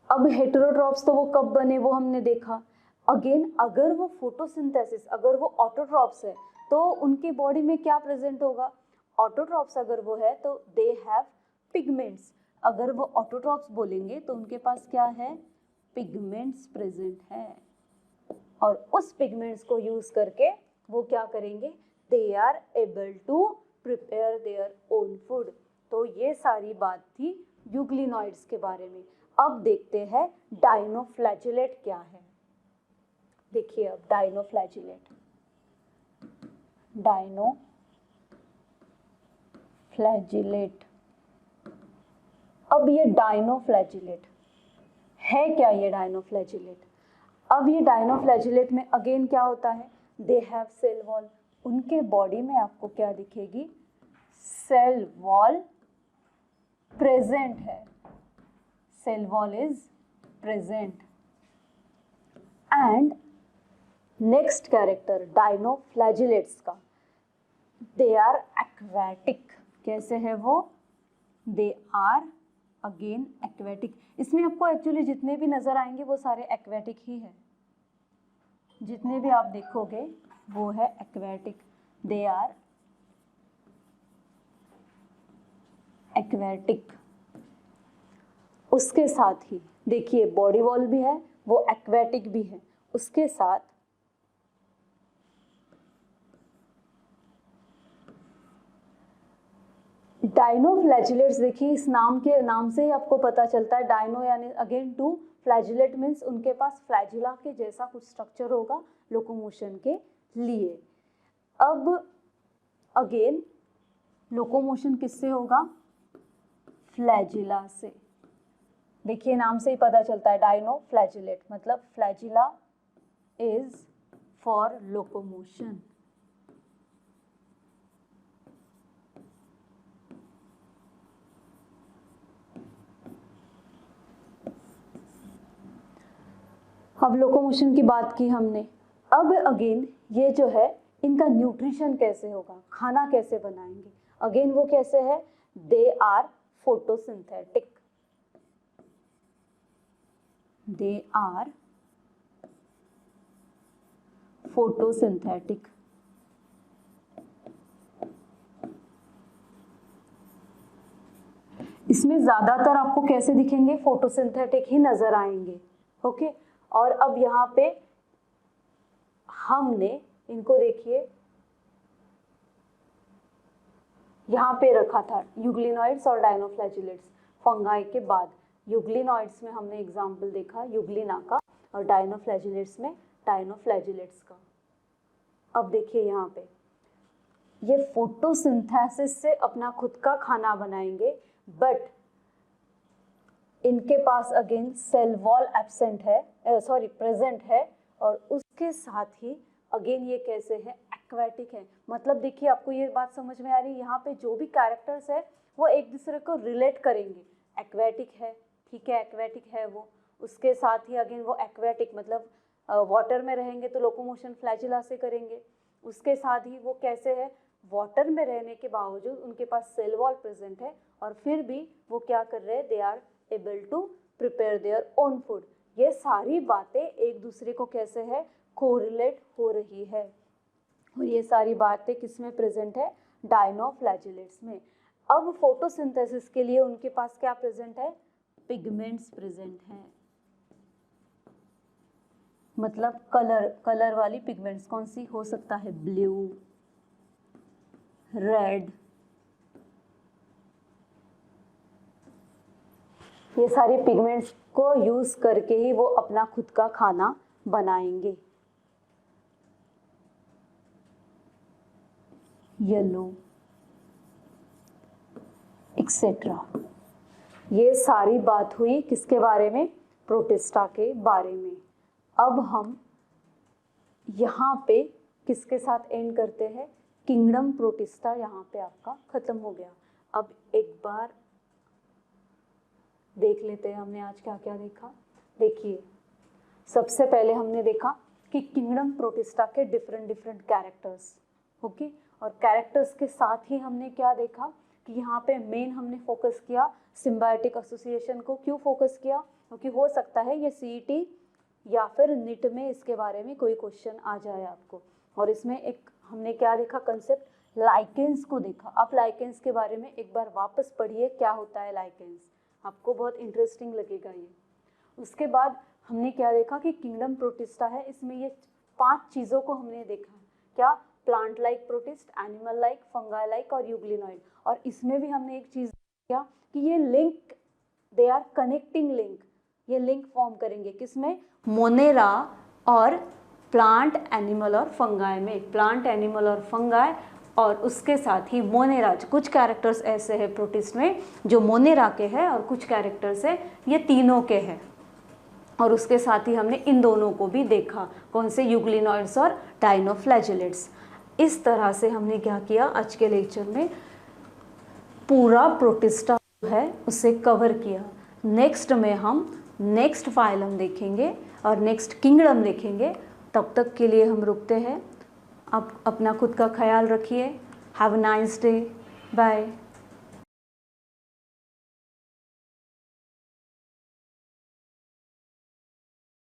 अब हेटेरोट्रॉप्स तो वो कब बने वो हमने देखा। अगेन अगर वो फोटोसिंथेसिस, अगर वो ऑटोट्रॉप्स है तो उनके बॉडी में क्या प्रेजेंट होगा, ऑटोट्रॉप्स अगर वो है तो दे हैव पिगमेंट्स। अगर वो ऑटोट्रॉप्स बोलेंगे तो उनके पास क्या है, पिगमेंट्स प्रेजेंट है। और उस पिगमेंट्स को यूज करके वो क्या करेंगे, they are able to prepare their own food. तो ये सारी बात थी यूग्लिनॉइड्स के बारे में। अब देखते हैं डायनोफ्लैजिलेट क्या है। देखिए अब डायनोफ्लैजिलेट, डायनोफ्लैजिलेट। अब ये डायनोफ्लैजिलेट है क्या, ये डायनोफ्लैजिलेट, अब ये डायनोफ्लैजिलेट में अगेन क्या होता है, दे हैव सेल वॉल। उनके बॉडी में आपको क्या दिखेगी, सेल वॉल प्रेजेंट है, cell wall is present. And next character dinoflagellates का, दे आर एक्वेटिक। कैसे है वो, दे आर अगेन एक्वेटिक। इसमें आपको एक्चुअली जितने भी नजर आएंगे वो सारे एक्वेटिक ही है, जितने भी आप देखोगे वो है एक्वेटिक, दे आर एक्वेटिक। उसके साथ ही देखिए बॉडी वॉल भी है, वो एक्वेटिक भी है, उसके साथ डायनोफ्लैजिलेट्स। देखिए इस नाम से ही आपको पता चलता है, डायनो यानी अगेन टू, फ्लैजिलेट मीन्स उनके पास फ्लैजिला के जैसा कुछ स्ट्रक्चर होगा लोकोमोशन के लिए। अब अगेन लोकोमोशन किससे होगा, फ्लैजिला से। देखिए नाम से ही पता चलता है डायनोफ्लैजिलेट, मतलब फ्लैजिला इज फॉर लोकोमोशन। अब लोकोमोशन की बात की हमने। अब अगेन ये जो है इनका न्यूट्रिशन कैसे होगा, खाना कैसे बनाएंगे, अगेन वो कैसे है, they are photosynthetic, they are photosynthetic. इसमें ज्यादातर आपको कैसे दिखेंगे, फोटोसिंथेटिक ही नजर आएंगे। ओके, और अब यहाँ पे हमने इनको देखिए यहाँ पे रखा था यूग्लिनॉइड्स और डायनोफ्लैजिलेट्स। फंगाई के बाद यूग्लिनॉइड्स में हमने एग्जाम्पल देखा यूग्लिना का, और डायनोफ्लैजिलेट्स में डायनोफ्लैजिलेट्स का। अब देखिए यहाँ पे ये फोटोसिंथेसिस से अपना खुद का खाना बनाएंगे, बट इनके पास अगेन सेल वॉल एब्सेंट है, प्रेजेंट है, और उसके साथ ही अगेन ये कैसे है, एक्वेटिक है। मतलब देखिए आपको ये बात समझ में आ रही है, यहाँ पे जो भी कैरेक्टर्स है वो एक दूसरे को रिलेट करेंगे। एक्वेटिक है, ठीक है, एक्वेटिक है वो, उसके साथ ही अगेन वो एक्वेटिक मतलब वाटर में रहेंगे तो लोकोमोशन फ्लैजिला से करेंगे। उसके साथ ही वो कैसे है, वाटर में रहने के बावजूद उनके पास सेल वॉल प्रेजेंट है, और फिर भी वो क्या कर रहे हैं, they are able to prepare their own food. ये सारी बातें एक दूसरे को कैसे है, कोरिलेट हो रही है, और ये सारी बातें किस में प्रेजेंट है, डायनोफ्लैजिलेट्स में। अब फोटोसिंथेसिस के लिए उनके पास क्या प्रेजेंट है, पिगमेंट्स प्रेजेंट हैं, मतलब कलर वाली पिगमेंट्स। कौन सी हो सकता है, ब्लू, रेड, ये सारे पिगमेंट्स को यूज करके ही वो अपना खुद का खाना बनाएंगे। Yellow etcetera. ये सारी बात हुई किसके बारे में, प्रोटिस्टा के बारे में। अब हम यहाँ पे किसके साथ एंड करते हैं, किंगडम प्रोटिस्टा यहाँ पे आपका खत्म हो गया। अब एक बार देख लेते हैं हमने आज क्या क्या देखा। देखिए सबसे पहले हमने देखा कि किंगडम प्रोटिस्टा के डिफरेंट कैरेक्टर्स, ओके, और कैरेक्टर्स के साथ ही हमने क्या देखा कि यहाँ पे मेन हमने फोकस किया सिम्बायोटिक एसोसिएशन को। क्यों फोकस किया, क्योंकि हो सकता है ये सीईटी या फिर निट में इसके बारे में कोई क्वेश्चन आ जाए आपको। और इसमें एक हमने क्या देखा, कंसेप्ट लाइकेंस को देखा। आप लाइकेंस के बारे में एक बार वापस पढ़िए, क्या होता है लाइकेंस, आपको बहुत इंटरेस्टिंग लगेगा ये। उसके बाद हमने क्या देखा कि किंगडम प्रोटिस्टा है, इसमें ये 5 चीज़ों को हमने देखा। क्या, plant like protist, animal like, fungi like और यूग्लिनॉइड। और इसमें भी हमने एक चीज़ किया कि ये link, they are connecting link, ये लिंक फॉर्म करेंगे किसमें, मोनेरा और प्लांट, एनिमल और फंगाई में। प्लांट, एनिमल और फंगाई, और उसके साथ ही मोनेरा। कुछ कैरेक्टर्स ऐसे हैं प्रोटिस्ट में जो मोनेरा के हैं, और कुछ कैरेक्टर्स है ये तीनों के हैं। और उसके साथ ही हमने इन दोनों को भी देखा, कौन से, यूग्लिनॉइड्स और डायनोफ्लैजिलेट्स। इस तरह से हमने क्या किया, आज के लेक्चर में पूरा प्रोटिस्टा है उसे कवर किया। नेक्स्ट में हम नेक्स्ट फाइलम देखेंगे और नेक्स्ट किंगडम देखेंगे। तब तक के लिए हम रुकते हैं। आप अपना खुद का ख्याल रखिए। Have a nice day, bye.